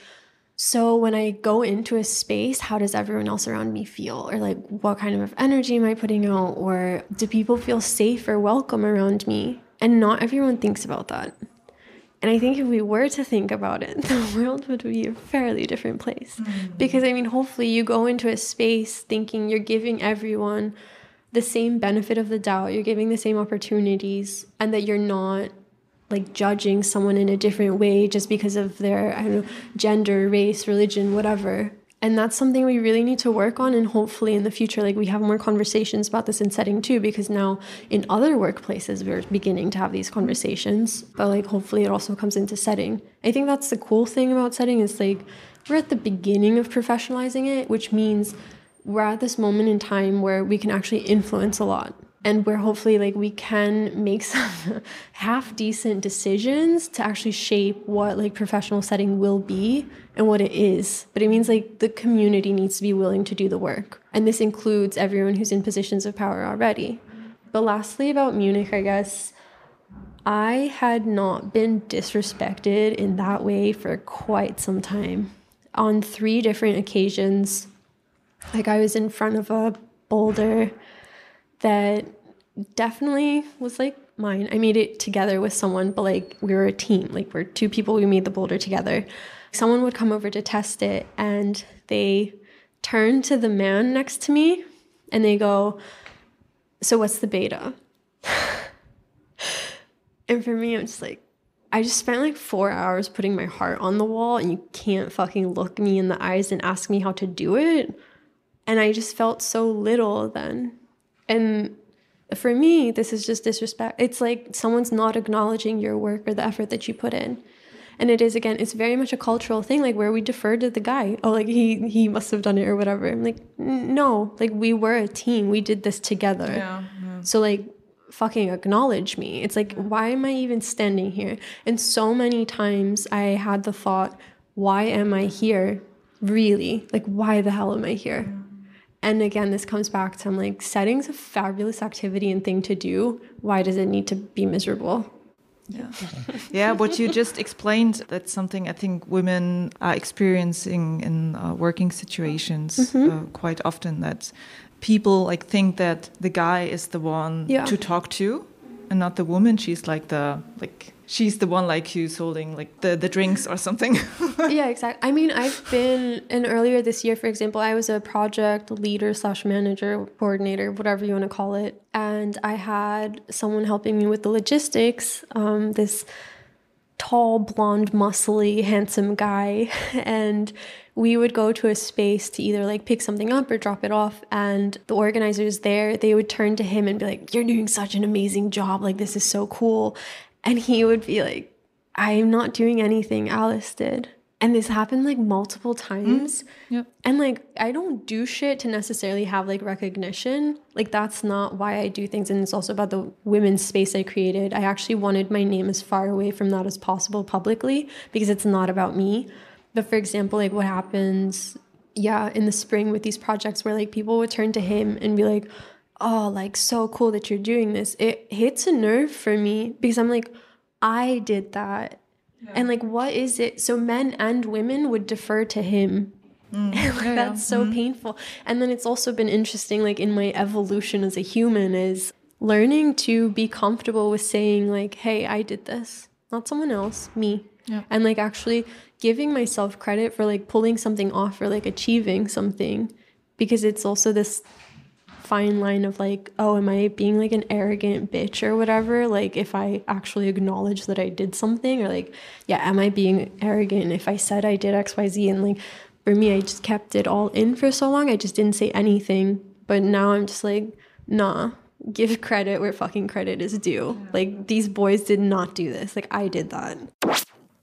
So when I go into a space, how does everyone else around me feel? Or like, what kind of energy am I putting out? Or do people feel safe or welcome around me? And not everyone thinks about that. And I think if we were to think about it, the world would be a fairly different place. Because, I mean, hopefully you go into a space thinking you're giving everyone the same benefit of the doubt, you're giving the same opportunities, and that you're not like judging someone in a different way just because of their, I don't know, gender, race, religion, whatever. And that's something we really need to work on. And hopefully in the future, like we have more conversations about this in setting too, because now in other workplaces, we're beginning to have these conversations, but like hopefully it also comes into setting. I think that's the cool thing about setting is like we're at the beginning of professionalizing it, which means we're at this moment in time where we can actually influence a lot. And where hopefully like we can make some half decent decisions to actually shape what like professional setting will be and what it is. But it means like the community needs to be willing to do the work. And this includes everyone who's in positions of power already. But lastly, about Munich, I guess, I had not been disrespected in that way for quite some time. On 3 different occasions, like I was in front of a boulder that definitely was like mine. I made it together with someone, but like we were a team. Like we're 2 people, we made the boulder together. Someone would come over to test it and they turn to the man next to me and they go, "So what's the beta?" And for me, I'm just like, I just spent like 4 hours putting my heart on the wall and you can't fucking look me in the eyes and ask me how to do it. And I just felt so little then. And for me, this is just disrespect. It's like someone's not acknowledging your work or the effort that you put in. And it is, again, it's very much a cultural thing, like where we defer to the guy. Oh, like he must have done it or whatever. I'm like, no, like we were a team. We did this together. Yeah. So like fucking acknowledge me. It's like, why am I even standing here? And so many times I had the thought, why am I here? Really? Like, why the hell am I here? And again, this comes back to, I'm like, setting's a fabulous activity and thing to do. Why does it need to be miserable? Yeah. Yeah, what you just explained, that's something I think women are experiencing in working situations quite often, that people like think that the guy is the one to talk to and not the woman. She's like she's the one like who's holding like the drinks or something. Yeah, exactly. I mean, I've been, and earlier this year, for example, I was a project leader / manager, coordinator, whatever you want to call it. And I had someone helping me with the logistics, this tall, blonde, muscly, handsome guy. And we would go to a space to either like pick something up or drop it off. And the organizers there, they would turn to him and be like, "You're doing such an amazing job. Like, this is so cool." And he would be like, "I'm not doing anything, Alice did." And this happened like multiple times. Yep. And like, I don't do shit to necessarily have like recognition. Like, that's not why I do things. And it's also about the women's space I created. I actually wanted my name as far away from that as possible publicly because it's not about me. But for example, like what happens, in the spring with these projects where like people would turn to him and be like, "Oh, like so cool that you're doing this." It hits a nerve for me because I'm like, I did that. Yeah. And like, what is it? So men and women would defer to him. That's so painful. And then it's also been interesting, like in my evolution as a human, is learning to be comfortable with saying like, "Hey, I did this, not someone else, me." Yeah. And like actually giving myself credit for like pulling something off or like achieving something, because it's also this fine line of like, oh, am I being like an arrogant bitch or whatever? Like if I actually acknowledge that I did something, or like, am I being arrogant if I said I did XYZ? And like, for me, I just kept it all in for so long. I just didn't say anything. But now I'm just like, nah, give credit where fucking credit is due. Yeah. Like these boys did not do this. Like I did that.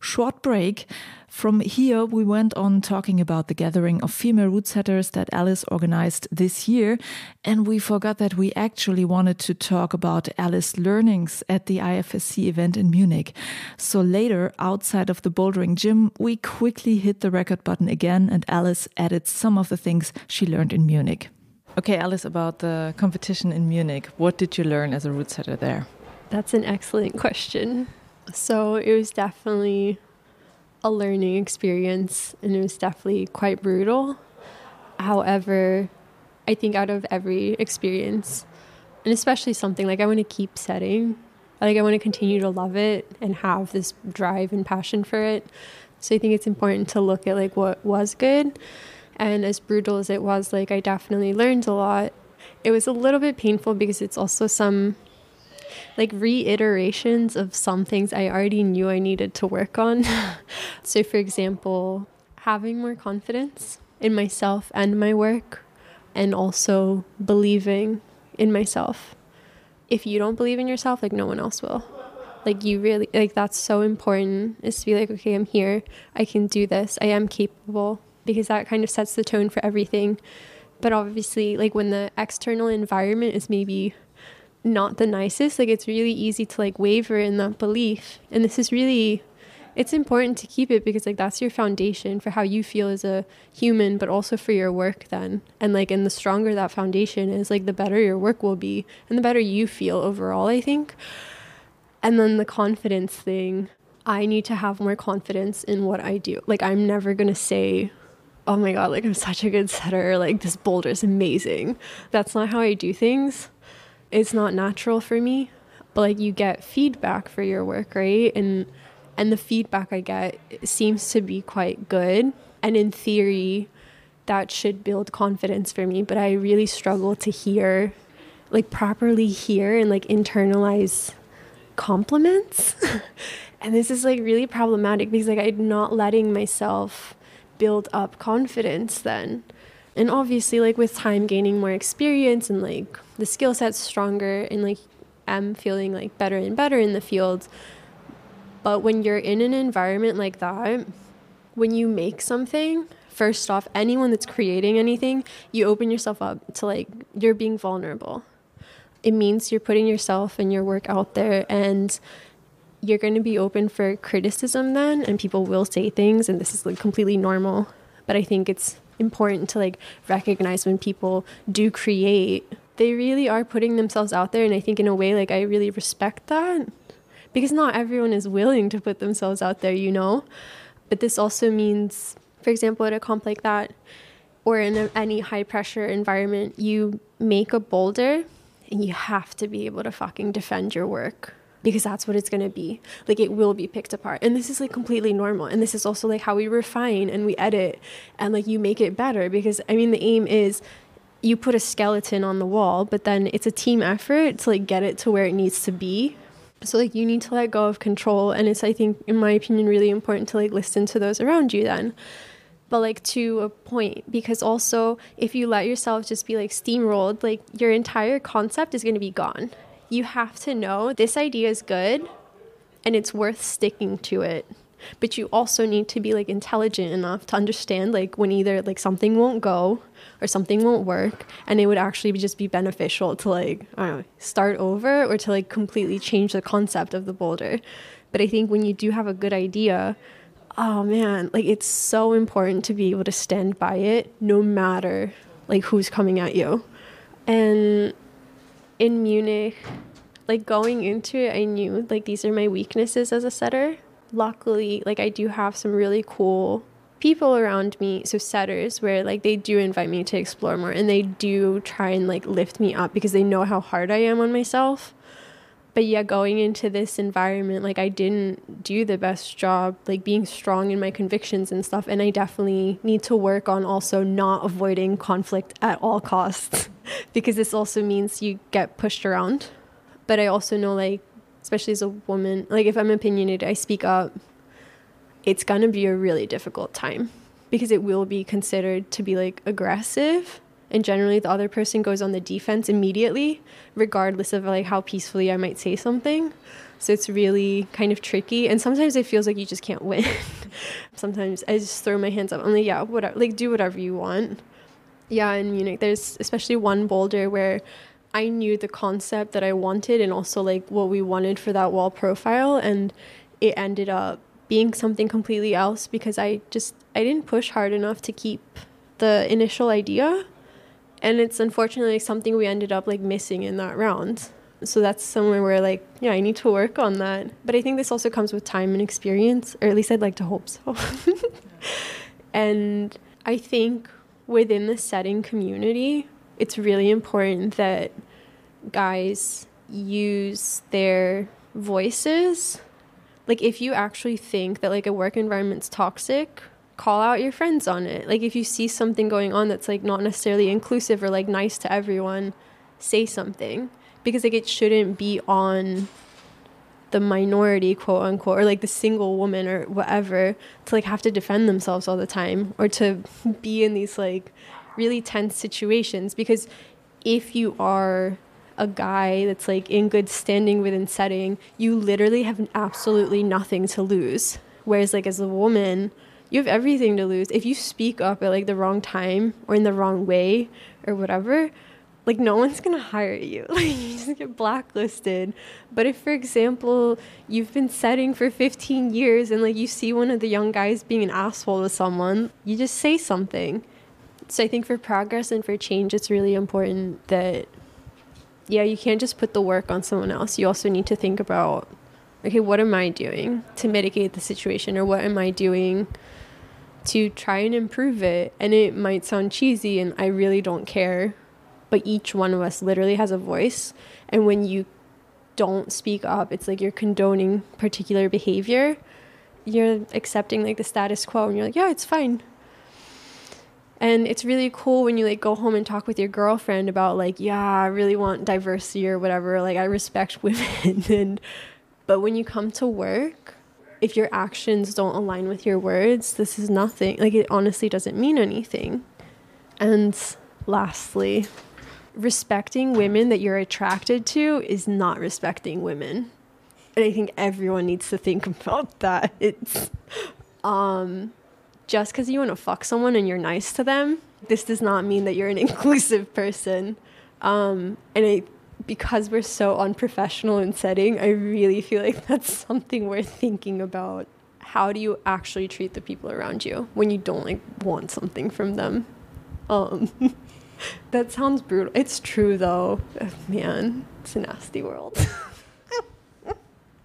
Short break. From here, we went on talking about the gathering of female Routesetters that Alice organized this year. And we forgot that we actually wanted to talk about Alice's learnings at the IFSC event in Munich. So later, outside of the bouldering gym, we quickly hit the record button again and Alice added some of the things she learned in Munich. Okay, Alice, about the competition in Munich, what did you learn as a Routesetter there? That's an excellent question. So it was definitely a learning experience, and it was definitely quite brutal. However, I think out of every experience, and especially something like I want to keep setting, like I want to continue to love it and have this drive and passion for it. So I think it's important to look at like what was good. And as brutal as it was, like I definitely learned a lot. It was a little bit painful because it's also some like reiterations of some things I already knew I needed to work on. So for example, having more confidence in myself and my work, and also believing in myself. If you don't believe in yourself, like no one else will. Like you really, like that's so important, is to be like, okay, I'm here, I can do this, I am capable, because that kind of sets the tone for everything. But obviously, like when the external environment is maybe not the nicest, like it's really easy to like waver in that belief. And this is really, it's important to keep it, because like that's your foundation for how you feel as a human, but also for your work then. And like, and the stronger that foundation is, like the better your work will be and the better you feel overall, I think. And then the confidence thing, I need to have more confidence in what I do. Like I'm never going to say, oh my God, like I'm such a good setter, like this boulder is amazing. That's not how I do things. It's not natural for me. But like you get feedback for your work, right? And the feedback I get seems to be quite good. And in theory, that should build confidence for me. But I really struggle to hear, like properly hear and like internalize compliments. And this is like really problematic, because like I'm not letting myself build up confidence then. And obviously like with time gaining more experience and like the skill set's stronger, and like I'm feeling like better and better in the field. But when you're in an environment like that, when you make something, first off, anyone that's creating anything, you open yourself up to like, you're being vulnerable. It means you're putting yourself and your work out there, and you're going to be open for criticism then, and people will say things, and this is like completely normal. But I think it's important to like recognize when people do create, they really are putting themselves out there. And I think in a way, like I really respect that, because not everyone is willing to put themselves out there, you know. But this also means, for example, at a comp like that, or in any high pressure environment, you make a boulder and you have to be able to fucking defend your work, because that's what it's going to be. Like it will be picked apart. And this is like completely normal. And this is also like how we refine and we edit and like you make it better, because I mean, the aim is you put a skeleton on the wall, but then it's a team effort to like get it to where it needs to be. So like you need to let go of control. And it's, I think, in my opinion, really important to like listen to those around you then. But like to a point, because also if you let yourself just be like steamrolled, like your entire concept is going to be gone. You have to know this idea is good and it's worth sticking to it. But you also need to be like intelligent enough to understand like when either like something won't go or something won't work, and it would actually just be beneficial to like, I don't know, start over or to like completely change the concept of the boulder. But I think when you do have a good idea, oh man, like it's so important to be able to stand by it no matter like who's coming at you. And in Munich, like going into it, I knew like these are my weaknesses as a setter. Luckily, like I do have some really cool people around me, so setters, where like they do invite me to explore more, and they do try and like lift me up because they know how hard I am on myself. But yeah, going into this environment, like I didn't do the best job like being strong in my convictions and stuff, and I definitely need to work on also not avoiding conflict at all costs because this also means you get pushed around. But I also know, like, especially as a woman, like if I'm opinionated, I speak up, it's gonna be a really difficult time because it will be considered to be like aggressive, and generally the other person goes on the defense immediately regardless of like how peacefully I might say something. So it's really kind of tricky, and sometimes it feels like you just can't win. Sometimes I just throw my hands up. I'm like, yeah, whatever, like do whatever you want. Yeah, in Munich there's especially one boulder where I knew the concept that I wanted and also like what we wanted for that wall profile, and it ended up being something completely else because I didn't push hard enough to keep the initial idea. And it's unfortunately something we ended up like missing in that round. So that's somewhere where like, yeah, I need to work on that. But I think this also comes with time and experience, or at least I'd like to hope so. And I think within the setting community, it's really important that guys use their voices. Like if you actually think that like a work environment's toxic, call out your friends on it. Like if you see something going on that's like not necessarily inclusive or like nice to everyone, say something. Because like it shouldn't be on the minority, quote unquote, or like the single woman or whatever to like have to defend themselves all the time or to be in these like really tense situations. Because if you are a guy that's like in good standing within setting, you literally have absolutely nothing to lose. Whereas like as a woman, you have everything to lose. If you speak up at like the wrong time or in the wrong way or whatever, like no one's gonna hire you. Like you just get blacklisted. But if, for example, you've been setting for 15 years and like you see one of the young guys being an asshole to someone, you just say something. So I think for progress and for change, it's really important that, yeah, you can't just put the work on someone else. You also need to think about, okay, what am I doing to mitigate the situation, or what am I doing to try and improve it? And it might sound cheesy and I really don't care, but each one of us literally has a voice. And when you don't speak up, it's like you're condoning particular behavior. You're accepting like the status quo and you're like, yeah, it's fine. And it's really cool when you like go home and talk with your girlfriend about like, yeah, I really want diversity or whatever. Like I respect women. But when you come to work, if your actions don't align with your words, this is nothing. Like it honestly doesn't mean anything. And lastly, respecting women that you're attracted to is not respecting women. And I think everyone needs to think about that. It's just because you want to fuck someone and you're nice to them, this does not mean that you're an inclusive person. Because we're so unprofessional in setting, I really feel like that's something worth thinking about. How do you actually treat the people around you when you don't like want something from them? That sounds brutal. It's true though. Man, it's a nasty world.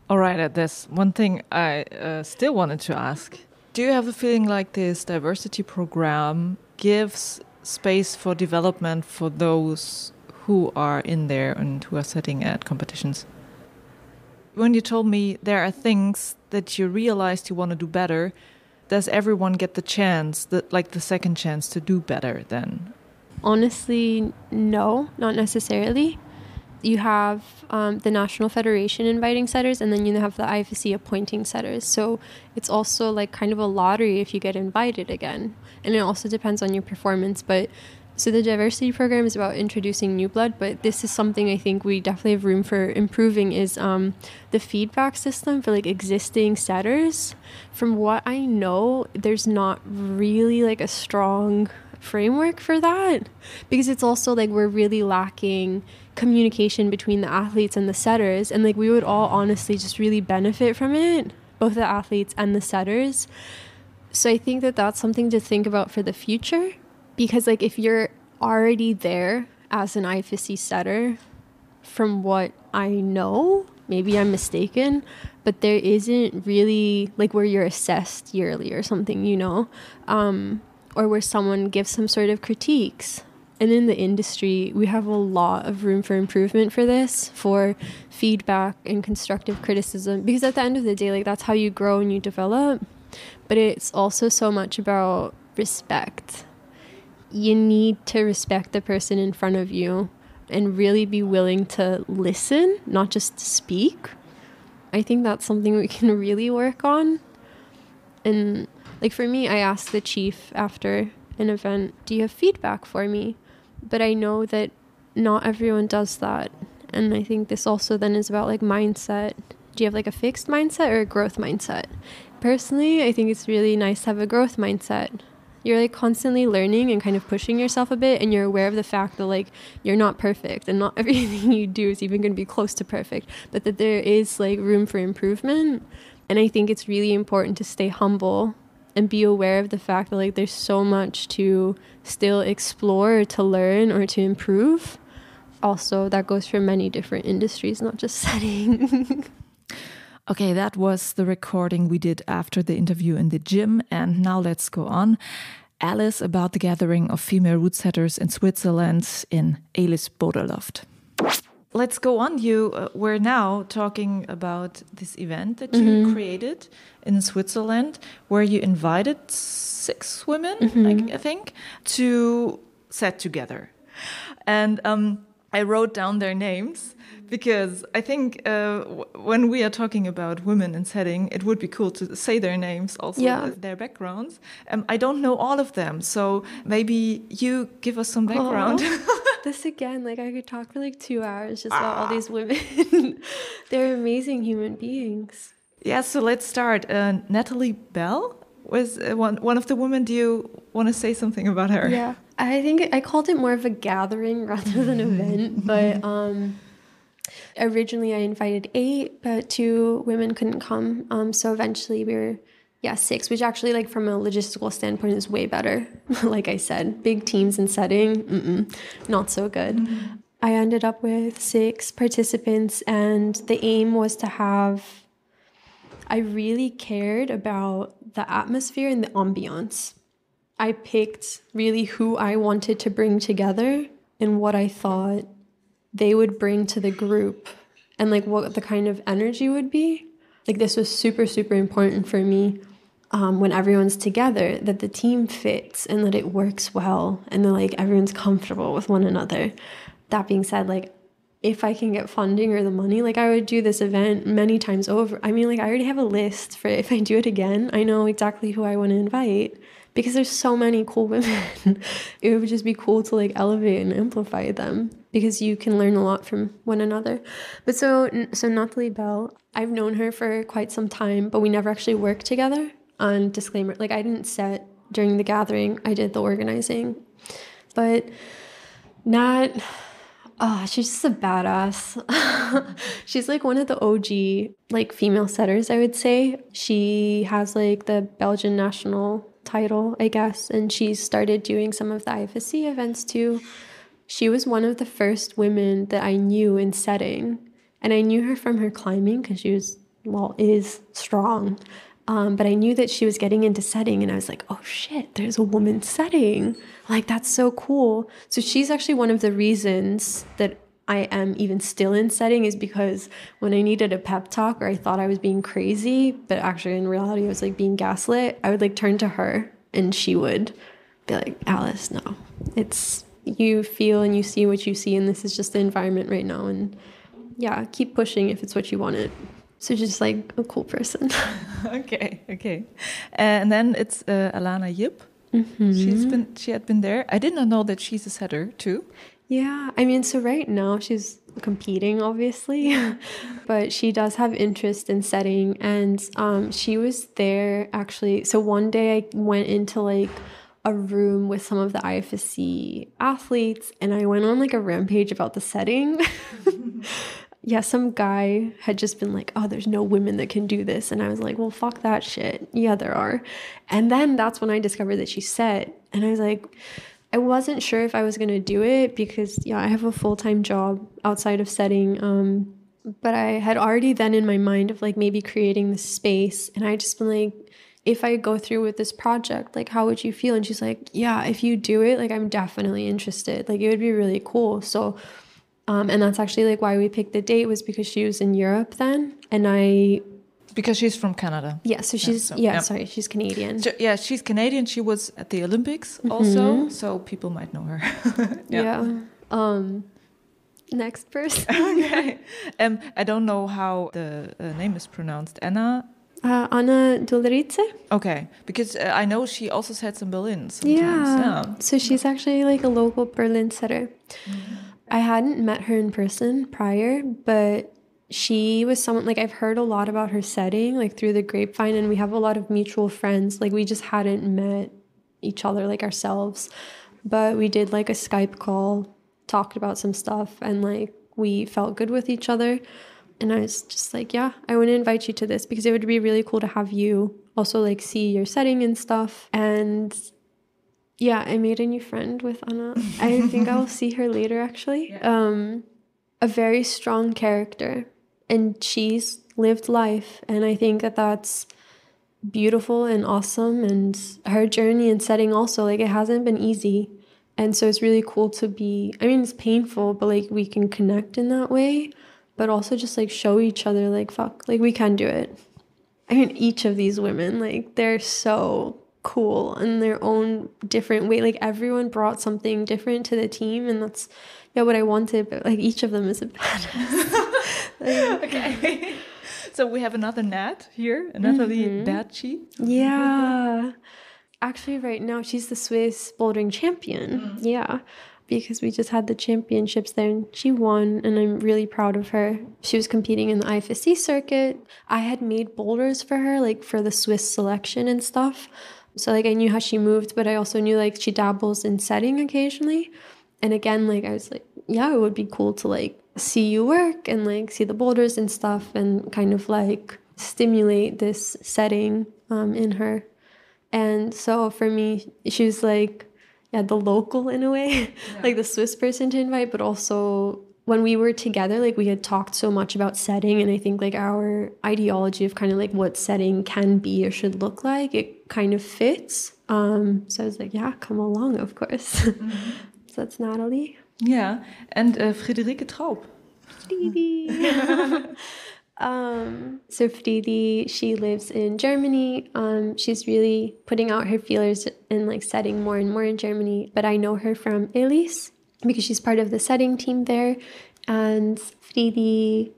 All right, there's one thing I still wanted to ask. Do you have a feeling like this diversity program gives space for development for those who are in there and who are setting at competitions? When you told me there are things that you realized you want to do better, does everyone get the chance, the second chance to do better then? Honestly, no, not necessarily. You have the National Federation inviting setters, and then you have the IFSC appointing setters. So it's also like kind of a lottery if you get invited again. And it also depends on your performance. But so the diversity program is about introducing new blood, but this is something I think we definitely have room for improving is the feedback system for like existing setters. From what I know, there's not really like a strong framework for that, because it's also like we're really lacking communication between the athletes and the setters, and like we would all honestly just really benefit from it, both the athletes and the setters. So I think that that's something to think about for the future, because like if you're already there as an IFSC setter, from what I know, maybe I'm mistaken, but there isn't really like where you're assessed yearly or something, you know, or where someone gives some sort of critiques. And in the industry, we have a lot of room for improvement for this, for feedback and constructive criticism, because at the end of the day, like that's how you grow and you develop. But it's also so much about respect. You need to respect the person in front of you and really be willing to listen, not just speak. I think that's something we can really work on. And like for me, I asked the chief after an event, do you have feedback for me? But I know that not everyone does that. And I think this also then is about like mindset. Do you have like a fixed mindset or a growth mindset? Personally, I think it's really nice to have a growth mindset. You're like constantly learning and kind of pushing yourself a bit, and you're aware of the fact that like you're not perfect and not everything you do is even going to be close to perfect, but that there is like room for improvement. And I think it's really important to stay humble and be aware of the fact that like there's so much to still explore or to learn or to improve. also that goes for many different industries, not just setting. Okay, that was the recording we did after the interview in the gym. And now let's go on. Alice, about the gathering of female Routesetters in Switzerland in Alise Zvigule. Let's go on. You were now talking about this event that you created in Switzerland, where you invited 6 women, I think, to set together. And I wrote down their names because I think when we are talking about women in setting, it would be cool to say their names, also their backgrounds. I don't know all of them, so maybe you give us some background. This again, like I could talk for like 2 hours just about all these women. They're amazing human beings. Yeah, so let's start. Natalie Bell was one of the women. Do you want to say something about her? Yeah, I think I called it more of a gathering rather than an event. But originally I invited 8, but 2 women couldn't come. So eventually we were 6, which actually, like, from a logistical standpoint is way better. Like I said, big teams and setting, not so good. I ended up with 6 participants, and the aim was to have, I really cared about the atmosphere and the ambiance. I picked really who I wanted to bring together and what I thought they would bring to the group and like what the kind of energy would be. Like, this was super, super important for me. When everyone's together, that the team fits and that it works well and that like everyone's comfortable with one another. That being said, like, if I can get funding or the money, like, I would do this event many times over. I mean, like, I already have a list for if I do it again. I know exactly who I want to invite because there's so many cool women. It would just be cool to like elevate and amplify them because you can learn a lot from one another. But so Natalie Bell, I've known her for quite some time, but we never actually worked together. On disclaimer, like, I didn't set during the gathering, I did the organizing. But Nat, she's just a badass. She's like one of the OG like female setters, I would say. She has like the Belgian national title, I guess, and she started doing some of the IFSC events too. She was one of the first women that I knew in setting, and I knew her from her climbing because she was, is strong. But I knew that she was getting into setting, and I was like, oh shit, there's a woman setting. Like, that's so cool. So she's actually one of the reasons that I am even still in setting, is because when I needed a pep talk or I thought I was being crazy, but actually in reality I was like being gaslit, I would like turn to her and she would be like, Alice, no, it's, you feel and you see what you see, and this is just the environment right now, and keep pushing if it's what you wanted. So just like a cool person. Okay. And then it's Alana Yip. She had been there. I did not know that she's a setter too. Yeah, I mean, so right now she's competing, obviously, but she does have interest in setting, and she was there actually. So one day I went into like a room with some of the IFSC athletes, and I went on like a rampage about the setting. Yeah, some guy had just been like, oh, there's no women that can do this. And I was like, well, fuck that shit. Yeah, there are. And then that's when I discovered that she set. And I was like, I wasn't sure if I was going to do it because, I have a full-time job outside of setting. But I had already then in my mind of like maybe creating this space. And I just been like, if I go through with this project, like, how would you feel? And she's like, yeah, if you do it, like, I'm definitely interested. Like, it would be really cool. So and that's actually like why we picked the date, was because she was in Europe then, and because she's from Canada. Yeah, so she's sorry, she's Canadian. So, she's Canadian. She was at the Olympics also, so people might know her. Next person. Okay. I don't know how the name is pronounced. Anna Dulerice. Okay, because I know she also sets in Berlin sometimes. Yeah. So she's actually like a local Berlin setter. I hadn't met her in person prior, but she was someone, like, I've heard a lot about her setting, like, through the grapevine, and we have a lot of mutual friends. Like, we just hadn't met each other, like, ourselves. But we did, like, a Skype call, talked about some stuff, and, like, we felt good with each other. And I was just like, I want to invite you to this because it would be really cool to have you also, like, see your setting and stuff. And Yeah, I made a new friend with Anna. I think I'll see her later, actually. Yeah. A very strong character, and she's lived life, and I think that that's beautiful and awesome. And her journey and setting also, like, it hasn't been easy, and so it's really cool to be, I mean, it's painful, but like we can connect in that way, but also just like show each other like, fuck, like we can do it. I mean, each of these women, like, they're so cool in their own different way. Like, everyone brought something different to the team, and that's, yeah, what I wanted. But like, each of them is a badass. Like, Okay. So we have another Nat here, Natalie Berchi. Yeah. Actually, right now, she's the Swiss bouldering champion. Yeah. Because we just had the championships there and she won, and I'm really proud of her. She was competing in the IFSC circuit. I had made boulders for her, like for the Swiss selection and stuff. So like I knew how she moved, but I also knew like she dabbles in setting occasionally. And again, like I was like, yeah, it would be cool to like see you work and like see the boulders and stuff and kind of like stimulate this setting in her. And so for me, she was like, yeah, the local in a way, like the Swiss person to invite, but also when we were together, like we had talked so much about setting, and I think like our ideology of kind of like what setting can be or should look like, it kind of fits. So I was like, yeah, come along, of course. So that's Natalie. Yeah, and Friederike Traub. So Friedi, she lives in Germany. She's really putting out her feelers and like setting more and more in Germany. But I know her from Alise because she's part of the setting team there. And Friedi,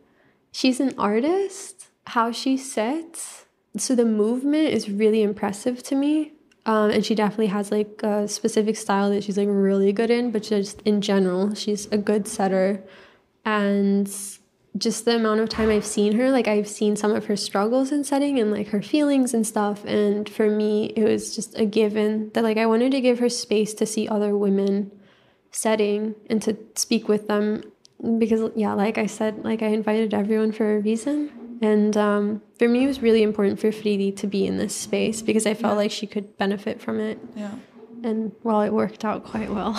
she's an artist. How she sets, so the movement is really impressive to me. And she definitely has like a specific style that she's like really good in. But just in general, she's a good setter. And just the amount of time I've seen her, like I've seen some of her struggles in setting and like her feelings and stuff. And for me, it was just a given that like I wanted to give her space to see other women setting and to speak with them. Because yeah, like I said, like I invited everyone for a reason. And for me, it was really important for Friedi to be in this space because I felt like she could benefit from it. Yeah. And well, it worked out quite well.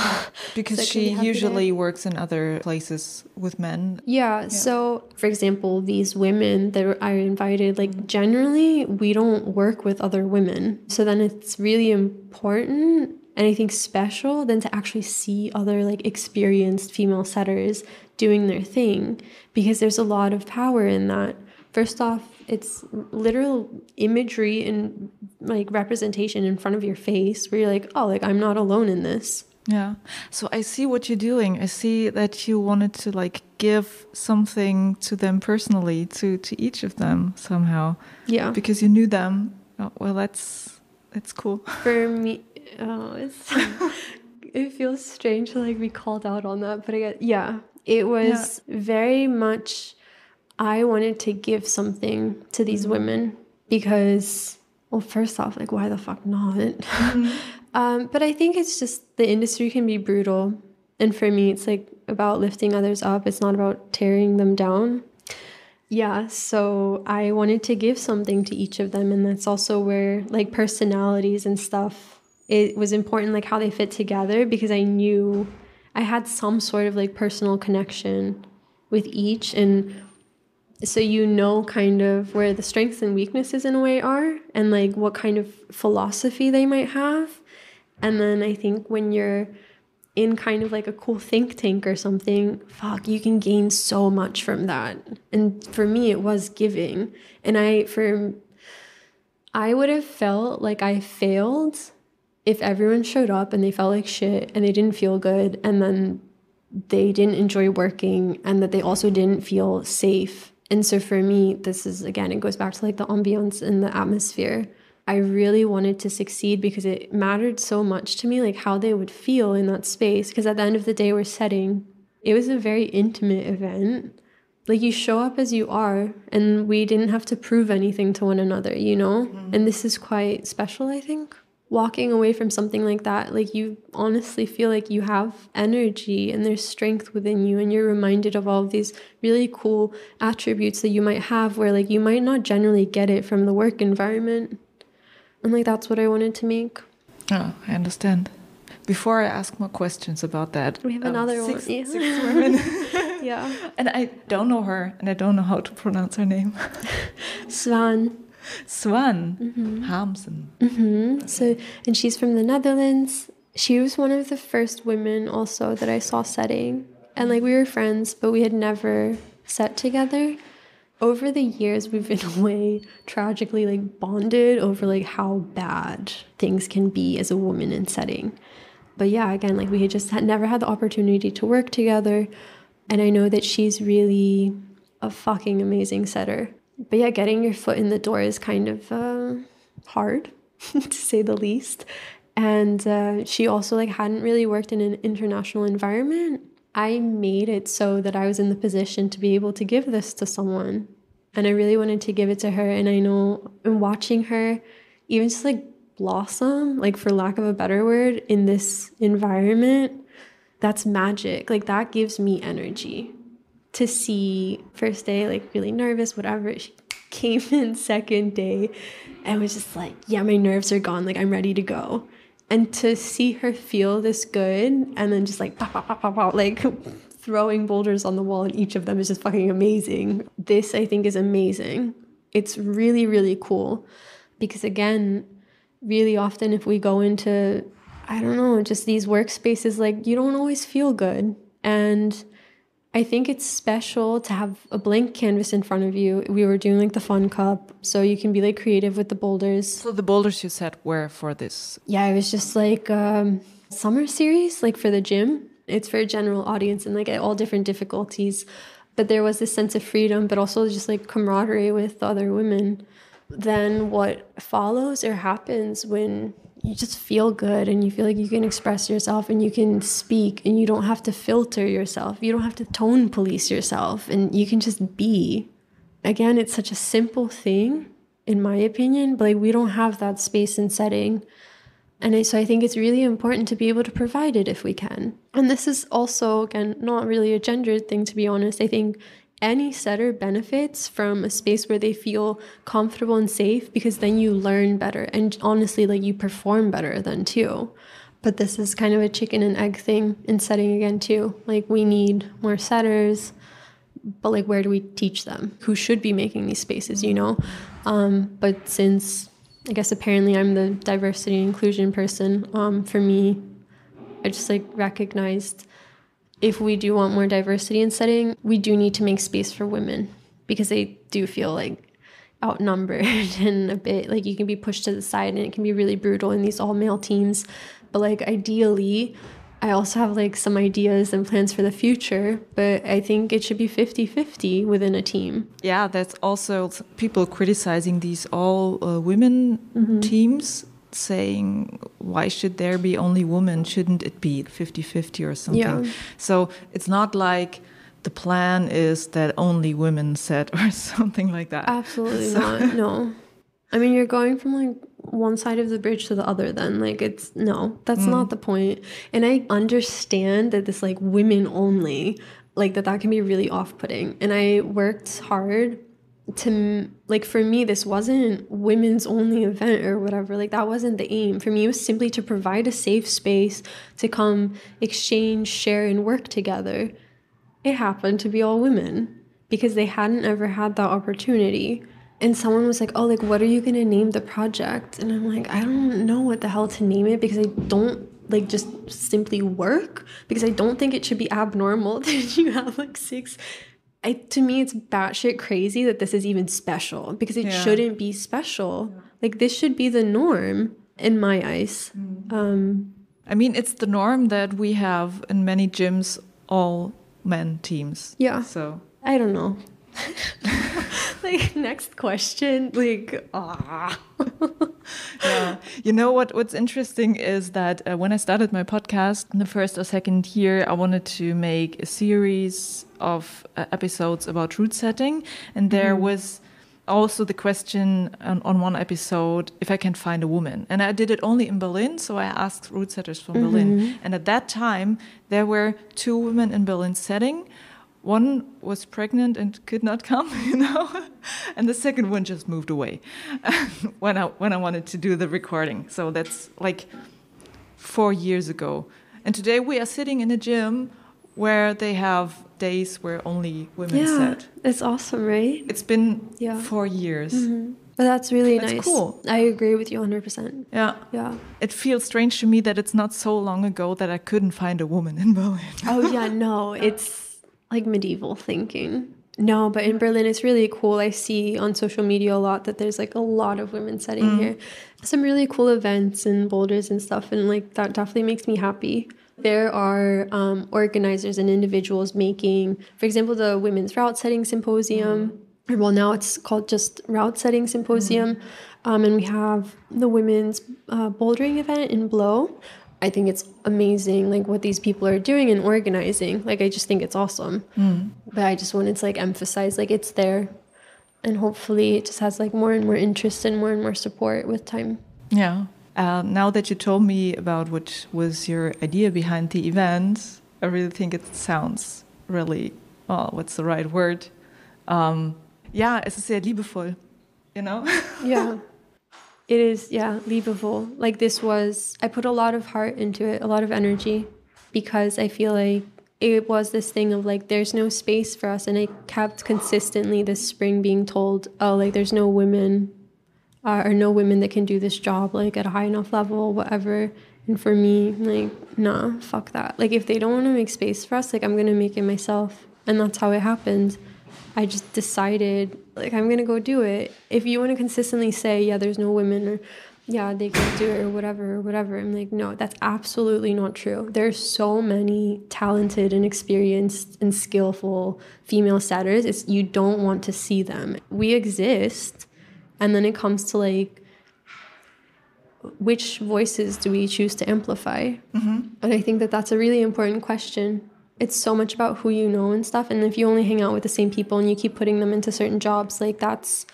Because so she usually works in other places with men. Yeah. So, for example, these women that I invited, like generally we don't work with other women. So then it's really important and I think special then to actually see other like experienced female setters doing their thing because there's a lot of power in that. First off, it's literal imagery and like representation in front of your face where you're like, oh, like I'm not alone in this. Yeah. So I see what you're doing. I see that you wanted to like give something to them personally, to each of them somehow. Yeah. Because you knew them. Oh, well, that's cool. For me, it feels strange to like be called out on that, but it was very much. I wanted to give something to these women because, well, first off, like, why the fuck not? But I think it's just the industry can be brutal. And for me, it's like about lifting others up. It's not about tearing them down. Yeah, so I wanted to give something to each of them. And that's also where like personalities and stuff, it was important, like how they fit together because I knew I had some sort of like personal connection with each. And so you know kind of where the strengths and weaknesses in a way are and like what kind of philosophy they might have. And then I think when you're in kind of like a cool think tank or something, fuck, you can gain so much from that. And for me, it was giving. And I would have felt like I failed if everyone showed up and they felt like shit and they didn't feel good and then they didn't enjoy working and that they also didn't feel safe. And so for me, this is, again, it goes back to like the ambiance and the atmosphere. I really wanted to succeed because it mattered so much to me, like how they would feel in that space. Because at the end of the day, we're setting. It was a very intimate event. Like you show up as you are and we didn't have to prove anything to one another, you know? Mm-hmm. And this is quite special, I think. Walking away from something like that, like you honestly feel like you have energy and there's strength within you and you're reminded of all of these really cool attributes that you might have where like you might not generally get it from the work environment. And like that's what I wanted to make. Oh, I understand. Before I ask more questions about that, we have another six one. women. Yeah. And I don't know her, and I don't know how to pronounce her name. Swan. Harmsen. So, and she's from the Netherlands. She was one of the first women also that I saw setting. And like we were friends, but we had never set together. Over the years, we've in a way tragically like bonded over like how bad things can be as a woman in setting. But yeah, again, like we had never had the opportunity to work together. And I know that she's really a fucking amazing setter. But yeah, getting your foot in the door is kind of hard, to say the least. And she also like hadn't really worked in an international environment. I made it so that I was in the position to be able to give this to someone. And I really wanted to give it to her. And I know in watching her even just like blossom, like for lack of a better word, in this environment, that's magic. Like that gives me energy to see first day, like really nervous, whatever. She came in second day and was just like, yeah, my nerves are gone. Like I'm ready to go. And to see her feel this good and then just like pop, pop, pop, pop, pop, like throwing boulders on the wall and each of them is just fucking amazing. This, I think, is amazing. It's really, really cool because, again, really often if we go into, I don't know, just these workspaces, like you don't always feel good. And I think it's special to have a blank canvas in front of you. We were doing like the fun cup, so you can be like creative with the boulders. So the boulders you set were for this? Yeah, it was just like summer series, like for the gym. It's for a general audience and like at all different difficulties. But there was this sense of freedom, but also just like camaraderie with the other women. Then what follows or happens when you just feel good and you feel like you can express yourself and you can speak and you don't have to filter yourself. You don't have to tone police yourself and you can just be. Again, it's such a simple thing, in my opinion, but like we don't have that space and setting. And so I think it's really important to be able to provide it if we can. And this is also, again, not really a gendered thing, to be honest. I think any setter benefits from a space where they feel comfortable and safe because then you learn better. And honestly, like you perform better then too. But this is kind of a chicken and egg thing in setting again too. Like we need more setters, but like where do we teach them? Who should be making these spaces, you know? But since I guess apparently I'm the diversity and inclusion person, for me, I just like recognized if we do want more diversity in setting, we do need to make space for women because they do feel like outnumbered and a bit like you can be pushed to the side and it can be really brutal in these all male teams. But like ideally, I also have like some ideas and plans for the future, but I think it should be 50-50 within a team. Yeah, that's also people criticizing these all women teams, saying why should there be only women? Shouldn't it be 50-50 or something? Yeah. So it's not like the plan is that only women set or something like that. Absolutely not. No. I mean, you're going from like one side of the bridge to the other then. Like it's, no, that's not the point. And I understand that this like women only, like that can be really off-putting. And I worked hard to, like for me, this wasn't women's only event or whatever. Like that wasn't the aim. For me, it was simply to provide a safe space to come exchange, share, and work together. It happened to be all women because they hadn't ever had that opportunity. And someone was like, oh, like, what are you going to name the project? And I'm like, I don't know what the hell to name it because I don't like just simply work because I don't think it should be abnormal that you have like six. To me, it's batshit crazy that this is even special because it shouldn't be special. Yeah. Like this should be the norm in my eyes. I mean, it's the norm that we have in many gyms, all men teams. Yeah. So I don't know. Like next question, like yeah. You know what's interesting is that when I started my podcast in the first or second year, I wanted to make a series of episodes about route setting, and there was also the question on one episode if I can find a woman, and I did it only in Berlin, so I asked route setters from Berlin, and at that time there were 2 women in Berlin setting. One was pregnant and could not come, you know, and the second one just moved away when I wanted to do the recording. So that's like 4 years ago. And today we are sitting in a gym where they have days where only women set. It's awesome, right? It's been 4 years. Mm-hmm. But that's really nice. That's cool. I agree with you 100%. Yeah. It feels strange to me that it's not so long ago that I couldn't find a woman in Berlin. Oh, yeah, no. It's like medieval thinking. No, but in Berlin, it's really cool. I see on social media a lot that there's like a lot of women setting here. Some really cool events and boulders and stuff. And like that definitely makes me happy. There are organizers and individuals making, for example, the Women's Routesetting Symposium. Well, now it's called just Routesetting Symposium. And we have the women's bouldering event in Blow. I think it's amazing, like what these people are doing and organizing. Like, I just think it's awesome. But I just wanted to like emphasize, like, it's there. And hopefully it just has like more and more interest and more support with time. Yeah. Now that you told me about what was your idea behind the event, I really think it sounds really, what's the right word? Es ist sehr liebevoll, you know? Yeah. It is, liebevoll. Like I put a lot of heart into it, a lot of energy, because I feel like it was this thing of like, there's no space for us. And I kept consistently this spring being told, there's no women or no women that can do this job, like at a high enough level, whatever. And for me, like, nah, fuck that. Like, if they don't want to make space for us, like, I'm going to make it myself. And that's how it happened. I just decided, like, I'm going to go do it. If you want to consistently say, there's no women, or, they can't do it, or whatever. I'm like, no, that's absolutely not true. There's so many talented and experienced and skillful female setters. You don't want to see them. We exist. And then it comes to, like, which voices do we choose to amplify? And I think that that's a really important question. It's so much about who you know and stuff. And if you only hang out with the same people and you keep putting them into certain jobs, like, that's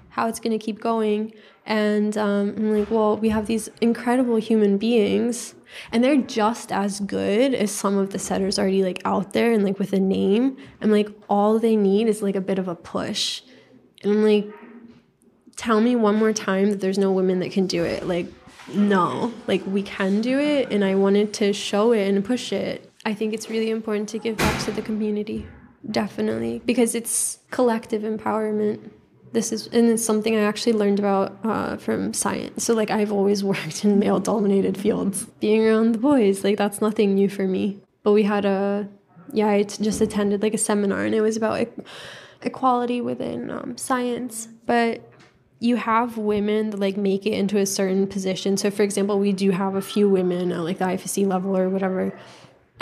how it's going to keep going. And I'm like, well, we have these incredible human beings, and they're just as good as some of the setters already, like, out there and, like, with a name. And, like, all they need is, like, a bit of a push. And I'm like, tell me one more time that there's no women that can do it. Like, no. Like, we can do it, and I wanted to show it and push it. I think it's really important to give back to the community, definitely, because it's collective empowerment. And it's something I actually learned about from science. So, like, I've always worked in male-dominated fields. Being around the boys, like, that's nothing new for me. But we had I just attended, like, a seminar, and it was about equality within science. But you have women that, like, make it into a certain position. So, for example, we do have a few women at, like, the IFSC level or whatever,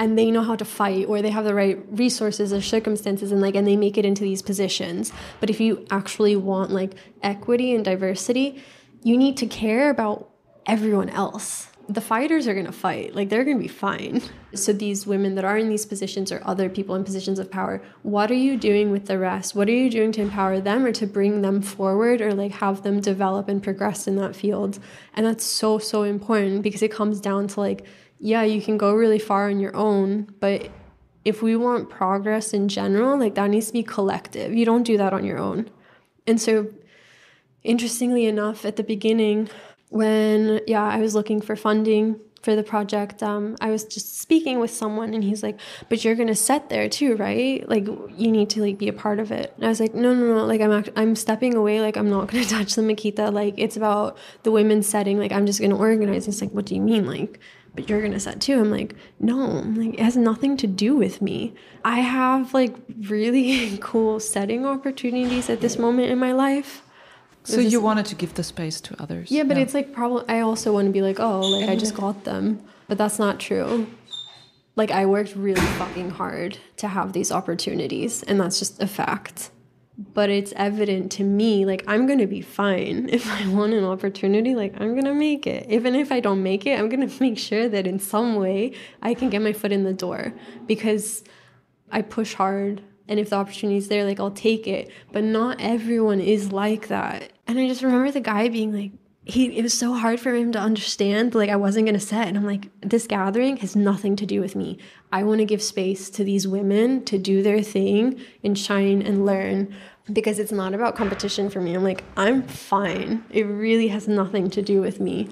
and they know how to fight, or they have the right resources or circumstances, and they make it into these positions. But if you actually want, like, equity and diversity, you need to care about everyone else. The fighters are going to fight. Like, they're going to be fine. So these women that are in these positions, or other people in positions of power, what are you doing with the rest? What are you doing to empower them, or to bring them forward, or, like, have them develop and progress in that field? And that's so, so important, because it comes down to, like, you can go really far on your own, but if we want progress in general, like, that needs to be collective. You don't do that on your own. And so, interestingly enough, at the beginning, when, I was looking for funding for the project, I was just speaking with someone, and he's like, but you're going to set there too, right? Like, you need to, like, be a part of it. And I was like, no, like, I'm stepping away. Like, I'm not going to touch the Makita. Like, it's about the women's setting. Like, I'm just going to organize. It's like, what do you mean? Like, but you're going to set too. I'm like, no, like, it has nothing to do with me. I have, like, really cool setting opportunities at this moment in my life. So you wanted to give the space to others. Yeah, but it's like, I also want to be like, I just got them. But that's not true. Like, I worked really fucking hard to have these opportunities, and that's just a fact. But it's evident to me, like, I'm going to be fine. If I want an opportunity, like, I'm going to make it. Even if I don't make it, I'm going to make sure that in some way I can get my foot in the door, because I push hard. And if the opportunity is there, like, I'll take it. But not everyone is like that. And I just remember the guy being like, it was so hard for him to understand, like, I wasn't going to set. And I'm like, this gathering has nothing to do with me. I want to give space to these women to do their thing and shine and learn, because it's not about competition for me. I'm like, I'm fine. It really has nothing to do with me.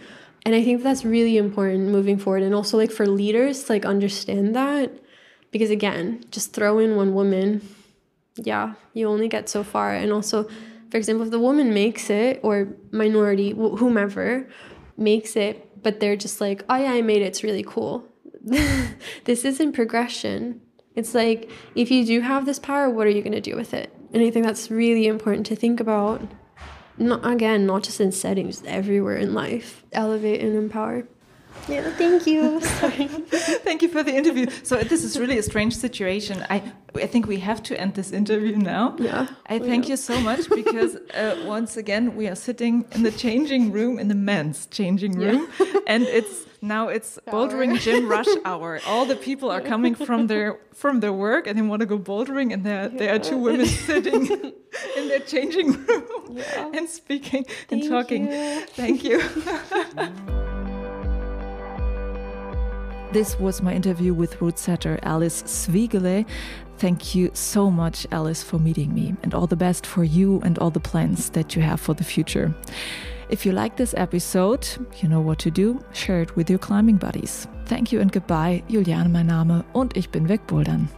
And I think that's really important moving forward. And also like for leaders to like understand that, because again, just throw in one woman, yeah, you only get so far. And also, for example, if the woman makes it, or minority, whomever makes it, but they're just like, oh yeah, I made it, it's really cool. This isn't progression. It's like, if you do have this power, what are you going to do with it? And I think that's really important to think about. Not just in settings, everywhere in life. Elevate and empower. Yeah, thank you. Sorry. Thank you for the interview. So this is really a strange situation. I think we have to end this interview now. Yeah. I thank you so much because once again we are sitting in the changing room, in the men's changing room, and it's bouldering gym rush hour. All the people are coming from their work and they want to go bouldering, and there are two women sitting in their changing room and speaking and talking. Thank you. This was my interview with Routesetter Alise Zvigule. Thank you so much, Alice, for meeting me, and all the best for you and all the plans that you have for the future. If you like this episode, you know what to do. Share it with your climbing buddies. Thank you and goodbye. Juliane mein Name und ich bin wegbouldern.